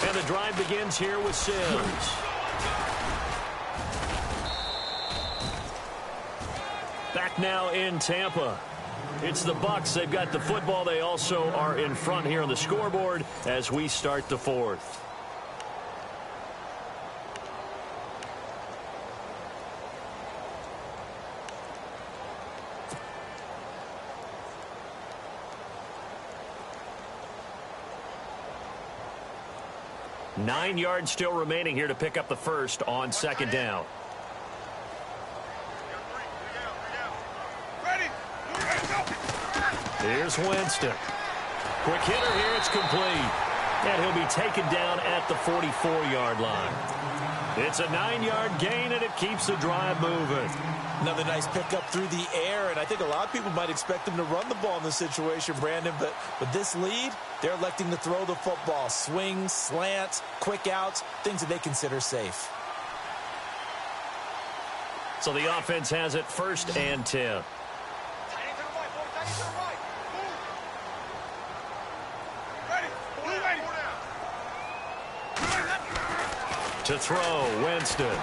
And the drive begins here with Sims. Back now in Tampa. It's the Bucs. They've got the football. They also are in front here on the scoreboard as we start the 4th. Nine yards still remaining here to pick up the first on 2nd down. Here's Winston. Quick hitter here. It's complete. And he'll be taken down at the 44-yard line. It's a 9-yard gain, and it keeps the drive moving. Another nice pickup through the air, and I think a lot of people might expect them to run the ball in this situation, Brandon, but with this lead, they're electing to throw the football. Swings, slants, quick outs, things that they consider safe. So the offense has it 1st and 10. To throw, Winston.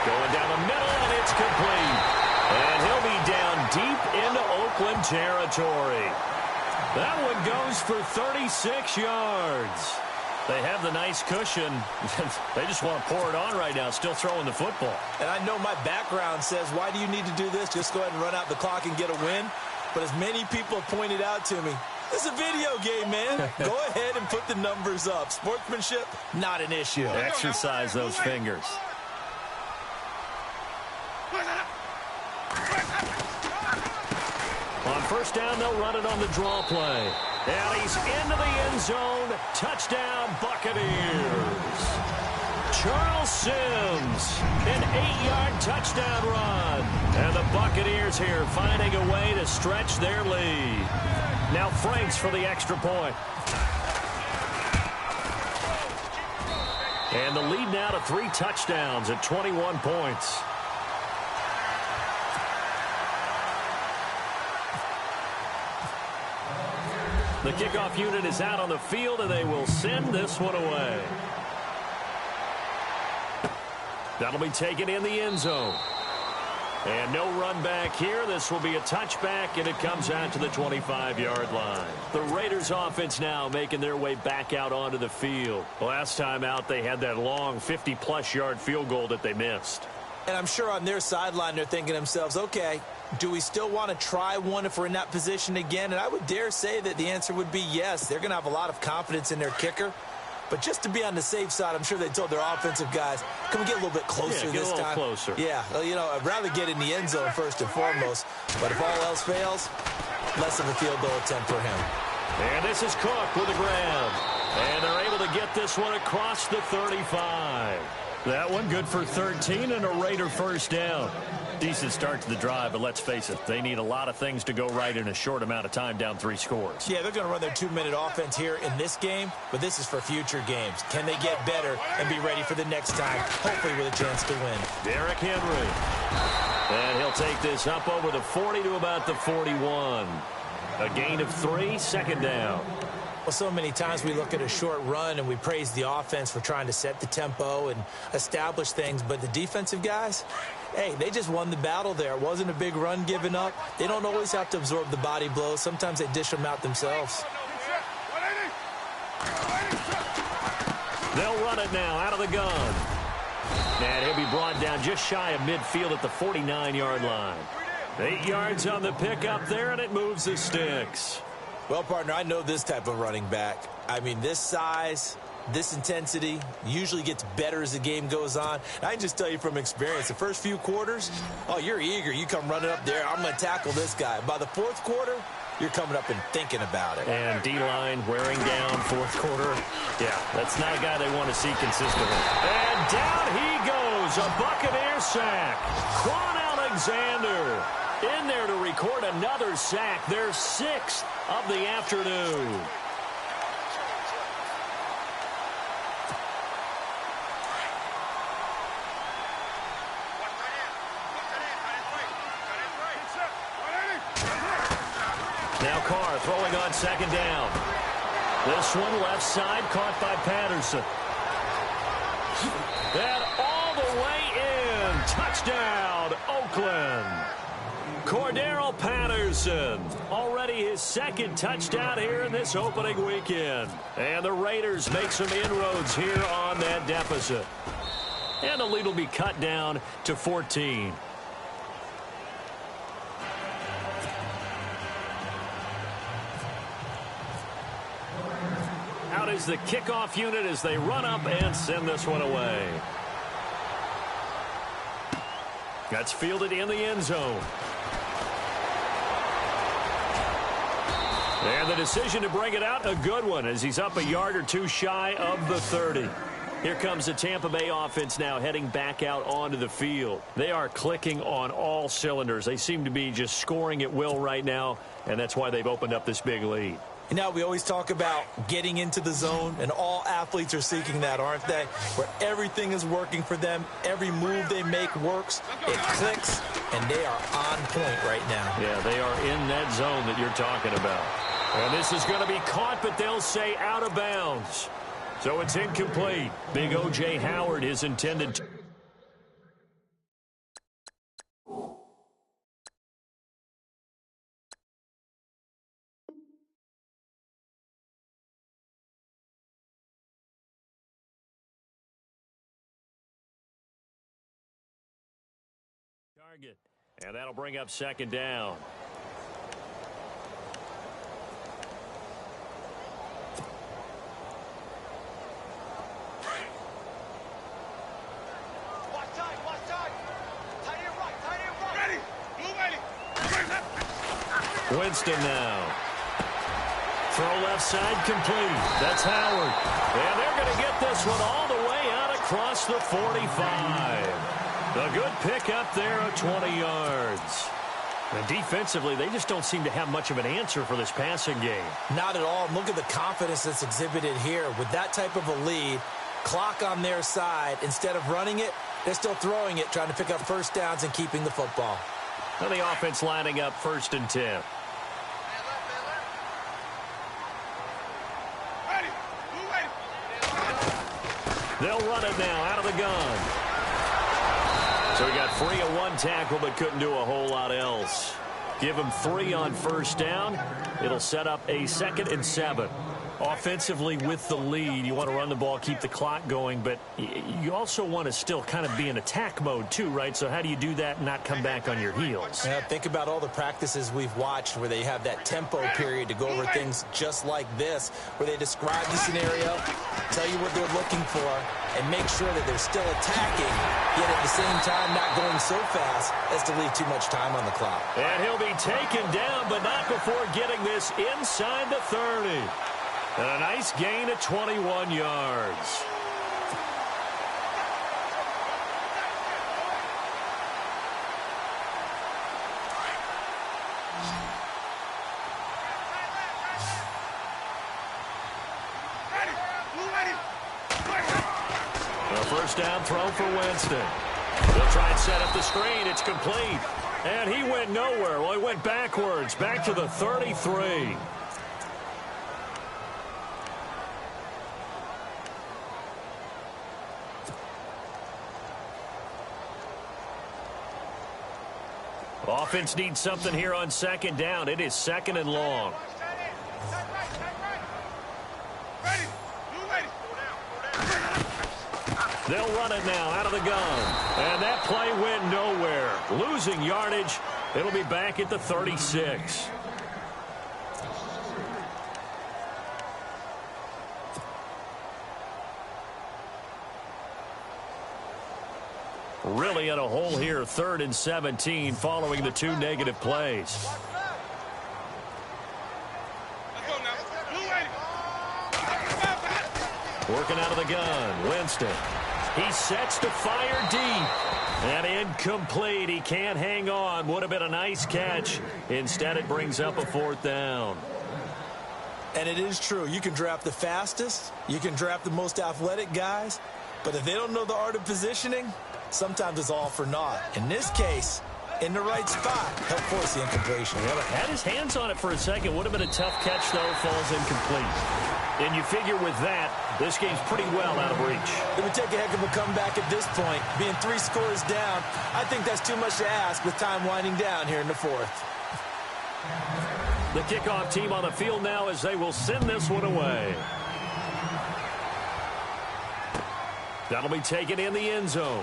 Going down the middle, and it's complete. And he'll be down deep into Oakland territory. That one goes for 36 yards. They have the nice cushion. They just want to pour it on right now, still throwing the football. And I know my background says, why do you need to do this? Just go ahead and run out the clock and get a win. But as many people have pointed out to me, this is a video game, man. Go ahead and put the numbers up. Sportsmanship, not an issue. Exercise those fingers. first down, they'll run it on the draw play. And he's into the end zone. Touchdown, Buccaneers. Charles Sims, an 8-yard touchdown run. And the Buccaneers here finding a way to stretch their lead. Now Franks for the extra point. And the lead now to 3 touchdowns at 21 points. The kickoff unit is out on the field, and they will send this one away. That'll be taken in the end zone. And no run back here. This will be a touchback, and it comes out to the 25-yard line. The Raiders offense now making their way back out onto the field. Last time out, they had that long 50-plus yard field goal that they missed. And I'm sure on their sideline, they're thinking to themselves, okay, do we still want to try one if we're in that position again? And I would dare say that the answer would be yes. They're going to have a lot of confidence in their kicker. But just to be on the safe side, I'm sure they told their offensive guys, can we get a little bit closer this time? Get a little closer. Yeah, you know, I'd rather get in the end zone first and foremost. But if all else fails, less of a field goal attempt for him. And this is Cook with the grab. And they're able to get this one across the 35. That one good for 13 and a Raider first down. Decent start to the drive, but let's face it, they need a lot of things to go right in a short amount of time, down 3 scores. Yeah, they're going to run their 2-minute offense here in this game, but this is for future games. Can they get better and be ready for the next time, hopefully with a chance to win? Derrick Henry. And he'll take this up over the 40 to about the 41. A gain of 3, second down. Well, so many times we look at a short run and we praise the offense for trying to set the tempo and establish things, but the defensive guys, hey, they just won the battle there. It wasn't a big run given up. They don't always have to absorb the body blows. Sometimes they dish them out themselves. They'll run it now out of the gun. And he'll be brought down just shy of midfield at the 49-yard line. 8 yards on the pickup there, and it moves the sticks. Well, partner, I know this type of running back. I mean, this size, this intensity usually gets better as the game goes on. I can just tell you from experience, the first few quarters, oh, you're eager. You come running up there, I'm going to tackle this guy. By the fourth quarter, you're coming up and thinking about it. And D-line wearing down fourth quarter. Yeah, that's not a guy they want to see consistently. And down he goes, a Buccaneer sack. Quan Alexander in there to record another sack, their 6th of the afternoon. Now Carr throwing on second down. This one left side caught by Patterson. And all the way in. Touchdown, Oakland. Cordero Patterson, already his 2nd touchdown here in this opening weekend. And the Raiders make some inroads here on that deficit. And the lead will be cut down to 14. Out is the kickoff unit as they run up and send this one away. That's fielded in the end zone. And the decision to bring it out, a good one, as he's up a yard or 2 shy of the 30. Here comes the Tampa Bay offense now heading back out onto the field. They are clicking on all cylinders. They seem to be just scoring at will right now, and that's why they've opened up this big lead. And now we always talk about getting into the zone, and all athletes are seeking that, aren't they? Where everything is working for them, every move they make works, it clicks, and they are on point right now. Yeah, they are in that zone that you're talking about. And this is going to be caught, but they'll say out of bounds. So it's incomplete. Big O.J. Howard is intended to. Target. And that'll bring up second down. Winston now. Throw left side complete. That's Howard. And they're going to get this one all the way out across the 45. A good pick up there at 20 yards. And defensively, they just don't seem to have much of an answer for this passing game. Not at all. Look at the confidence that's exhibited here. With that type of a lead, clock on their side, instead of running it, they're still throwing it, trying to pick up first downs and keeping the football. And the offense lining up 1st and 10. They'll run it now out of the gun. So he got free of one tackle but couldn't do a whole lot else. Give him 3 on first down. It'll set up a 2nd and 7. Offensively with the lead, you want to run the ball, keep the clock going, but you also want to still kind of be in attack mode too, right? So how do you do that and not come back on your heels? Yeah, think about all the practices we've watched where they have that tempo period to go over things just like this, where they describe the scenario, tell you what they're looking for, and make sure that they're still attacking, yet at the same time not going so fast as to leave too much time on the clock. And he'll be taken down, but not before getting this inside the 30. And a nice gain of 21 yards. A first down throw for Winston. They'll try and set up the screen. It's complete. And he went nowhere. Well, he went backwards, back to the 33. Offense needs something here on 2nd down. It is 2nd and long. They'll run it now out of the gun. And that play went nowhere. Losing yardage. It'll be back at the 36. Really in a hole here, 3rd and 17 following the 2 negative plays. Working out of the gun, Winston. He sets to fire deep. And incomplete. He can't hang on. Would have been a nice catch. Instead, it brings up a 4th down. And it is true. You can draft the fastest. You can draft the most athletic guys. But if they don't know the art of positioning, sometimes it's all for naught. In this case, in the right spot, help force the incompletion. Yeah, but had his hands on it for a second. Would have been a tough catch, though. Falls incomplete. And you figure with that, this game's pretty well out of reach. It would take a heck of a comeback at this point. Being 3 scores down, I think that's too much to ask with time winding down here in the 4th. The kickoff team on the field now as they will send this one away. That'll be taken in the end zone.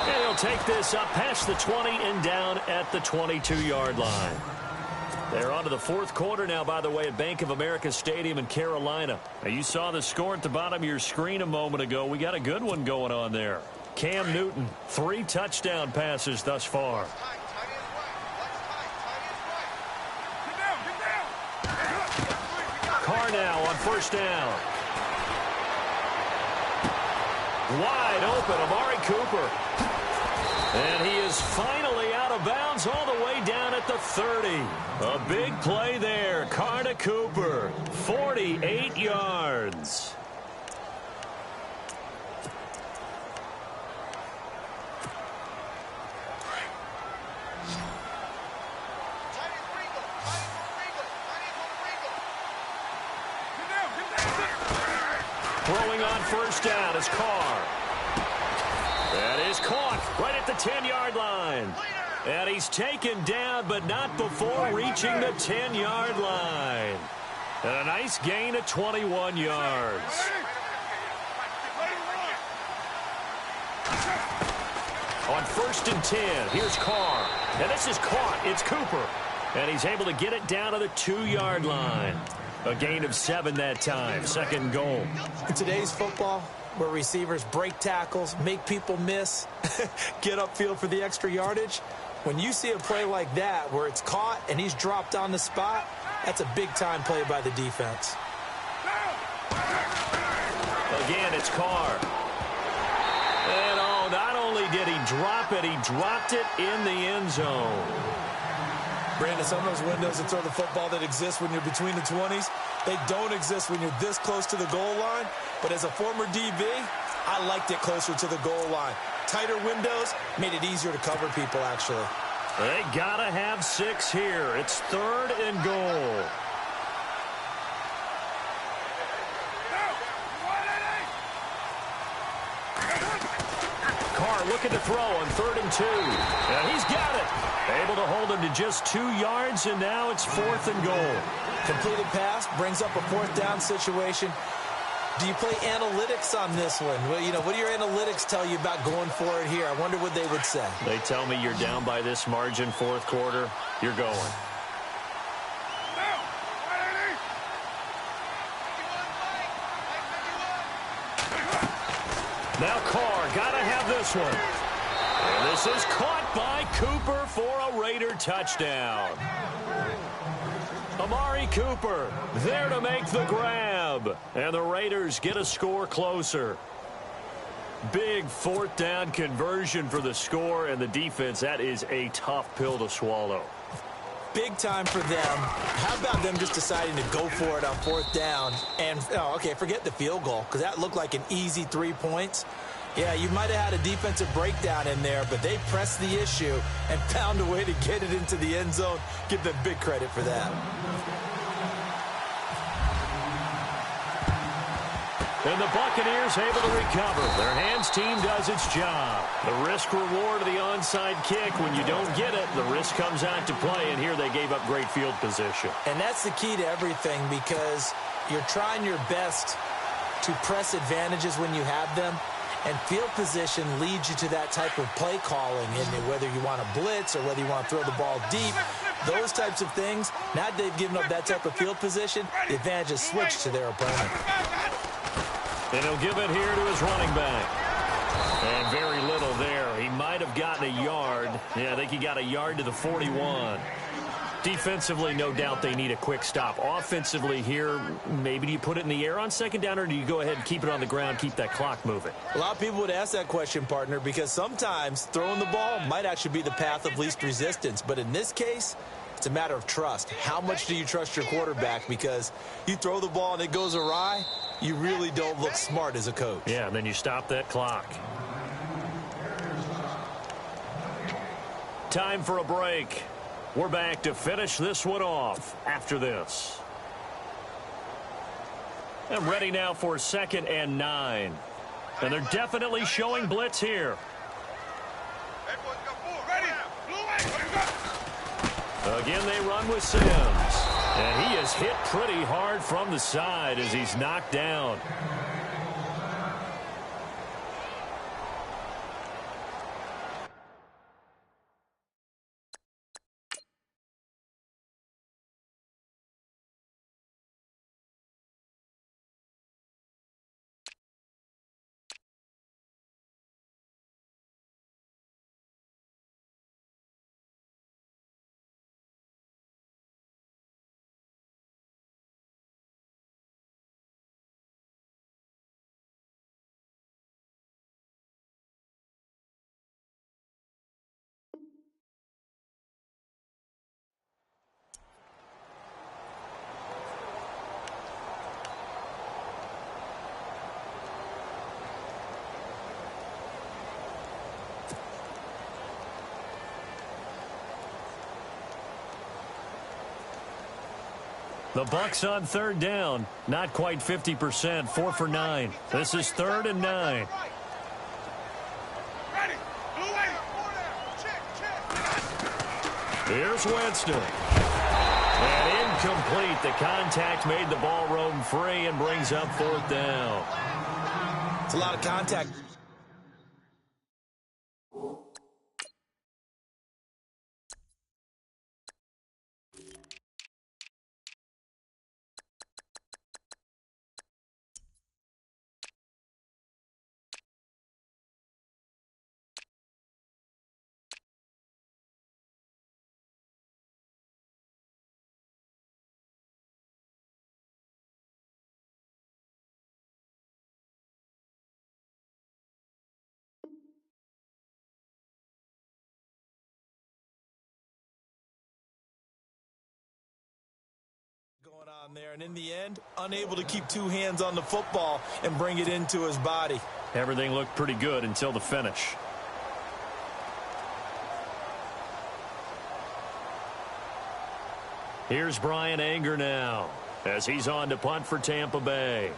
And he'll take this up past the 20 and down at the 22-yard line. They're on to the 4th quarter now, by the way, at Bank of America Stadium in Carolina. Now, you saw the score at the bottom of your screen a moment ago. We got a good one going on there. Cam Newton, 3 touchdown passes thus far. Carr now on first down. Wide open, Amari Cooper. And he is finally out of bounds all the way down at the 30. A big play there. Carr to Cooper. 48 yards. Throwing on first down is Carr. That is caught right at the 10-yard line. And he's taken down, but not before reaching the 10-yard line. And a nice gain of 21 yards. On 1st and 10, here's Carr. And this is caught. It's Cooper. And he's able to get it down to the 2-yard line. A gain of 7 that time. 2nd goal. In today's football, where receivers break tackles, make people miss, get upfield for the extra yardage, When you see a play like that where it's caught and he's dropped on the spot, that's a big-time play by the defense. Again, it's Carr. And, oh, not only did he drop it, he dropped it in the end zone. Brandon, some of those windows to throw the football that exist when you're between the 20s, they don't exist when you're this close to the goal line. But as a former DB, I liked it closer to the goal line. Tighter windows made it easier to cover people, actually. They got to have 6 here. It's 3rd and goal. Carr looking to throw on 3rd and 2. And he's got it. Able to hold him to just 2 yards, and now it's 4th and goal. Completed pass brings up a 4th down situation. Do you play analytics on this one? Well, you know, what do your analytics tell you about going for it here? I wonder what they would say. They tell me you're down by this margin 4th quarter. You're going. Now Carr got to have this one. And this is caught by Cooper for a Raider touchdown. Amari Cooper there to make the grab. And the Raiders get a score closer. Big 4th down conversion for the score, and the defense, that is a tough pill to swallow. Big time for them. How about them just deciding to go for it on 4th down? And, oh, okay, forget the field goal, because that looked like an easy 3 points. Yeah, you might have had a defensive breakdown in there, but they pressed the issue and found a way to get it into the end zone. Give them big credit for that. And the Buccaneers able to recover. Their hands team does its job. The risk reward of the onside kick. When you don't get it, the risk comes out to play, and here they gave up great field position. And that's the key to everything, because you're trying your best to press advantages when you have them, and field position leads you to that type of play calling, and whether you want to blitz or whether you want to throw the ball deep, those types of things. Now that they've given up that type of field position, the advantage is switched to their opponent. And he'll give it here to his running back. And very little there. He might have gotten a yard. Yeah, I think he got a yard to the 41. Defensively, no doubt they need a quick stop. Offensively here, maybe do you put it in the air on 2nd down, or do you go ahead and keep it on the ground, keep that clock moving? A lot of people would ask that question, partner, because sometimes throwing the ball might actually be the path of least resistance. But in this case, it's a matter of trust. How much do you trust your quarterback? Because you throw the ball and it goes awry, you really don't look smart as a coach. Yeah, and then you stop that clock. Time for a break. We're back to finish this one off after this. I'm ready now for 2nd and 9. And they're definitely showing blitz here. Again, they run with Sims. And he is hit pretty hard from the side as he's knocked down. The Bucs on 3rd down. Not quite 50%. 4 for 9. This is 3rd and 9. Here's Winston. And incomplete. The contact made the ball roam free and brings up 4th down. It's a lot of contact. down there, and in the end, unable to keep two hands on the football and bring it into his body. Everything looked pretty good until the finish. Here's Brian Anger now as he's on to punt for Tampa Bay.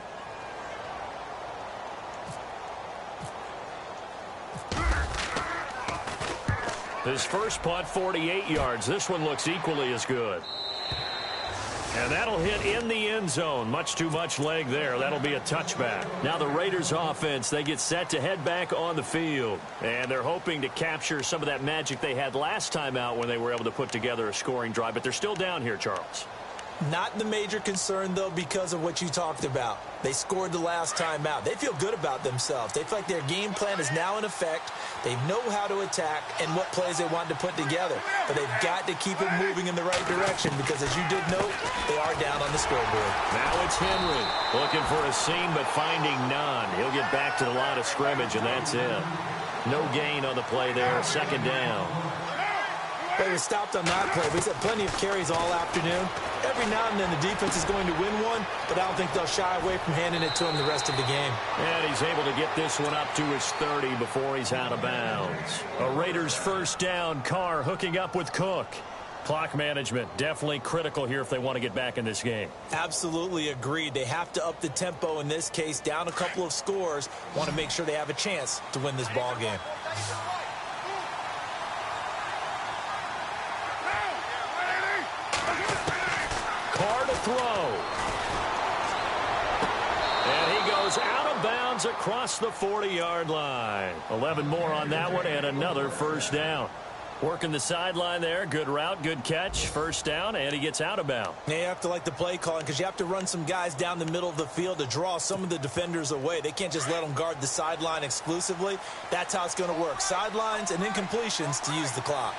His first punt, 48 yards. This one looks equally as good. And that'll hit in the end zone. Much too much leg there. That'll be a touchback. Now the Raiders offense, they get set to head back on the field. And they're hoping to capture some of that magic they had last time out when they were able to put together a scoring drive. But they're still down here, Charles. Not the major concern, though, because of what you talked about. They scored the last time out. They feel good about themselves. They feel like their game plan is now in effect. They know how to attack and what plays they want to put together. But they've got to keep it moving in the right direction because, as you did note, they are down on the scoreboard. Now it's Henry looking for a seam but finding none. He'll get back to the line of scrimmage, and that's it. No gain on the play there. Second down. They were stopped on that play. We've had plenty of carries all afternoon. Every now and then the defense is going to win one, but I don't think they'll shy away from handing it to him the rest of the game. And he's able to get this one up to his 30 before he's out of bounds. A Raiders first down. Carr hooking up with Cook. Clock management definitely critical here if they want to get back in this game. Absolutely agreed. They have to up the tempo in this case, down a couple of scores. Want to make sure they have a chance to win this ball game. Carr to throw. And he goes out of bounds across the 40-yard line. 11 more on that one and another first down. Working the sideline there. Good route, good catch. First down, and he gets out of bounds. You have to like the play calling because you have to run some guys down the middle of the field to draw some of the defenders away. They can't just let them guard the sideline exclusively. That's how it's going to work. Sidelines and incompletions to use the clock.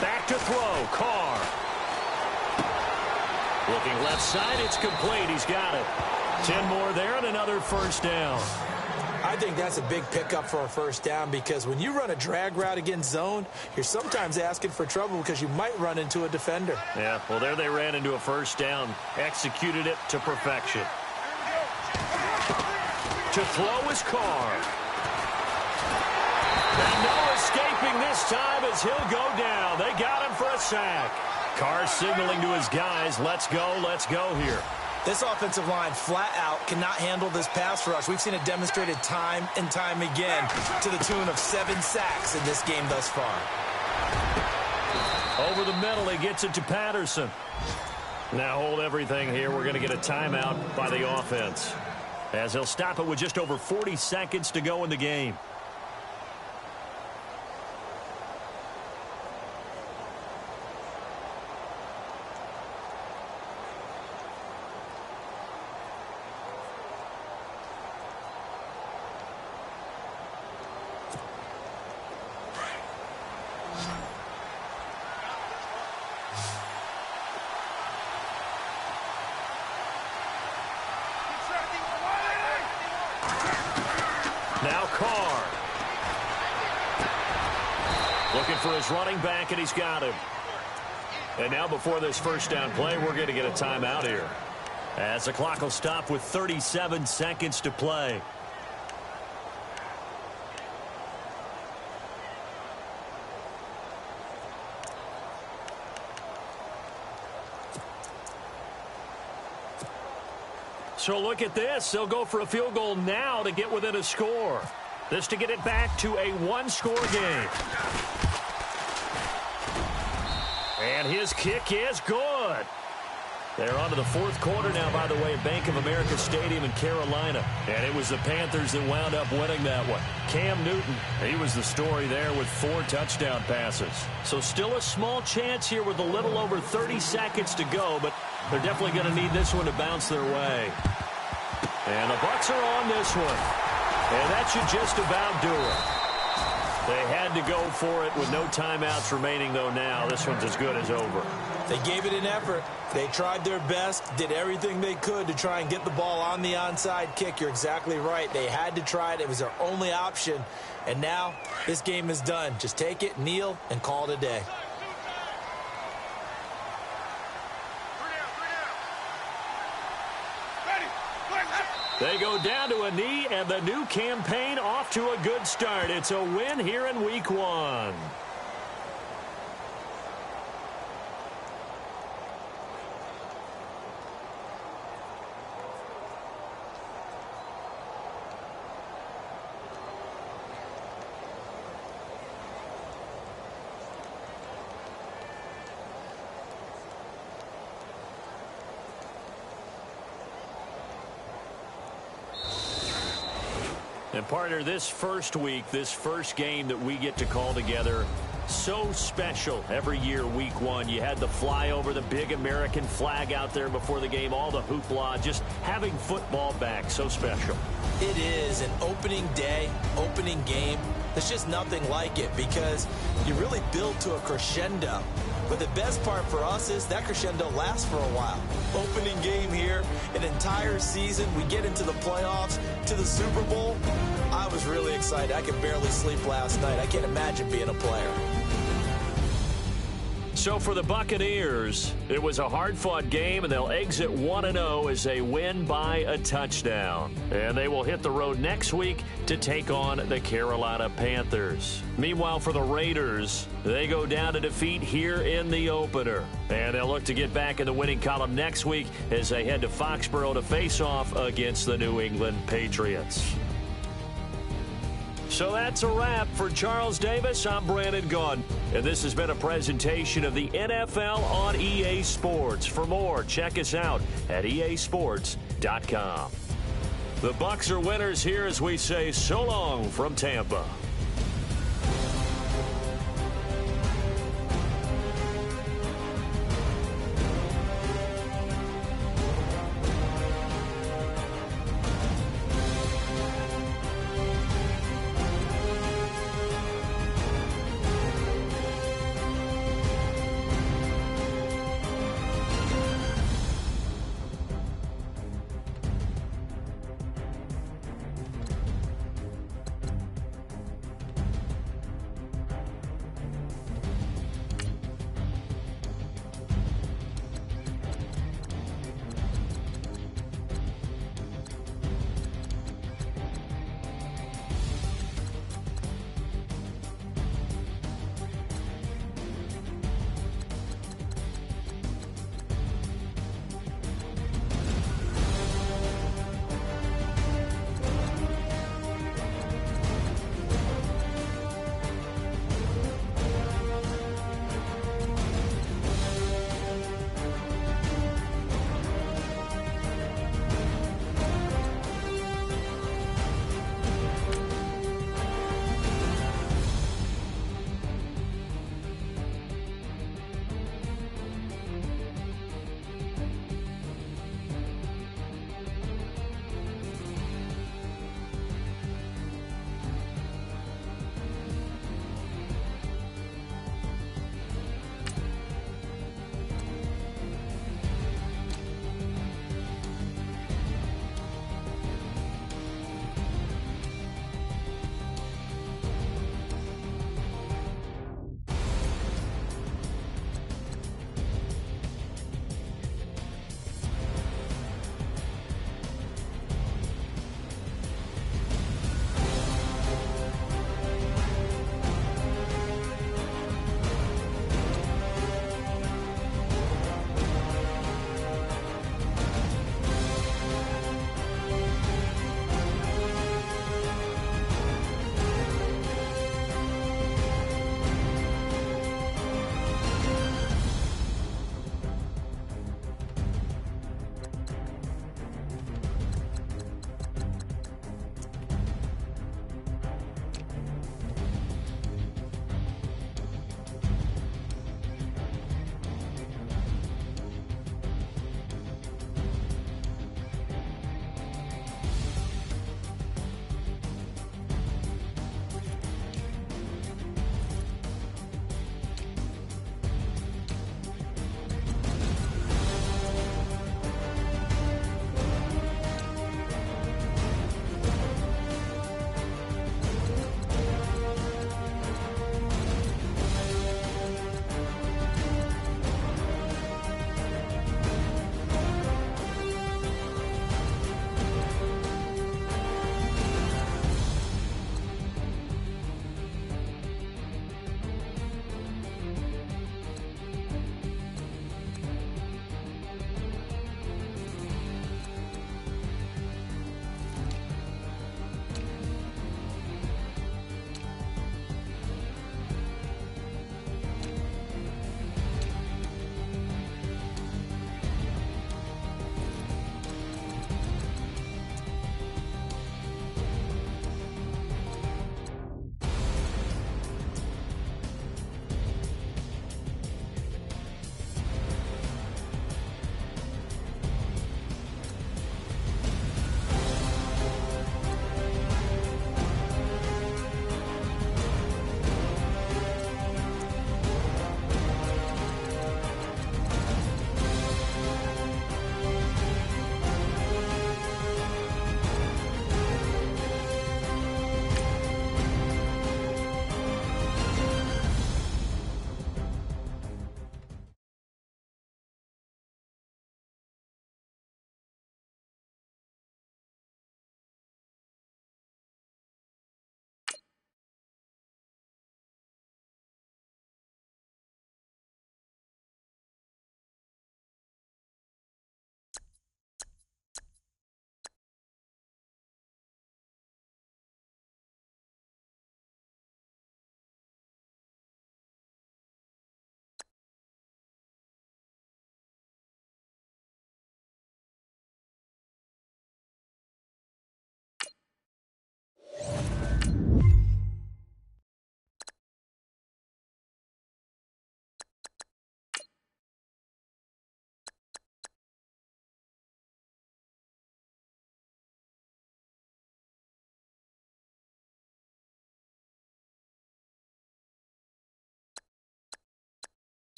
Back to throw. Carr. Looking left side. It's complete. He's got it. 10 more there and another first down. I think that's a big pickup for a first down because when you run a drag route against zone, you're sometimes asking for trouble because you might run into a defender. Yeah, well, there they ran into a first down. Executed it to perfection. To throw is Carr. And no escaping this time as he'll go down. They got him for a sack. Carr signaling to his guys, let's go here. This offensive line flat out cannot handle this pass rush. We've seen it demonstrated time and time again to the tune of 7 sacks in this game thus far. Over the middle, he gets it to Patterson. Now hold everything here. We're going to get a timeout by the offense as he'll stop it with just over 40 seconds to go in the game. Now Carr. Looking for his running back, and he's got him. And now before this first down play, we're going to get a timeout here, as the clock will stop with 37 seconds to play. So look at this. They'll go for a field goal now to get within a score. This to get it back to a one-score game. And his kick is good. They're on to the fourth quarter now, by the way, at Bank of America Stadium in Carolina. And it was the Panthers that wound up winning that one. Cam Newton, he was the story there with 4 touchdown passes. So still a small chance here with a little over 30 seconds to go, but they're definitely going to need this one to bounce their way. And the Bucs are on this one. And that should just about do it. They had to go for it with no timeouts remaining, though, now. This one's as good as over. They gave it an effort. They tried their best, did everything they could to try and get the ball on the onside kick. You're exactly right. They had to try it. It was their only option. And now this game is done. Just take it, kneel, and call it a day. They go down to a knee, and the new campaign off to a good start. It's a win here in Week 1. And partner, this first week, this first game that we get to call together, so special every year, Week 1. You had the flyover, the big American flag out there before the game, all the hoopla, just having football back, so special. It is an opening day, opening game. There's just nothing like it because you really build to a crescendo. But the best part for us is that crescendo lasts for a while. Opening game here, an entire season. We get into the playoffs, to the Super Bowl. I was really excited. I could barely sleep last night. I can't imagine being a player. So for the Buccaneers, it was a hard-fought game, and they'll exit 1-0 as they win by a touchdown. And they will hit the road next week to take on the Carolina Panthers. Meanwhile, for the Raiders, they go down to defeat here in the opener. And they'll look to get back in the winning column next week as they head to Foxborough to face off against the New England Patriots. So that's a wrap. For Charles Davis, I'm Brandon Gaudin. And this has been a presentation of the NFL on EA Sports. For more, check us out at easports.com. The Bucs are winners here as we say so long from Tampa.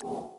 you.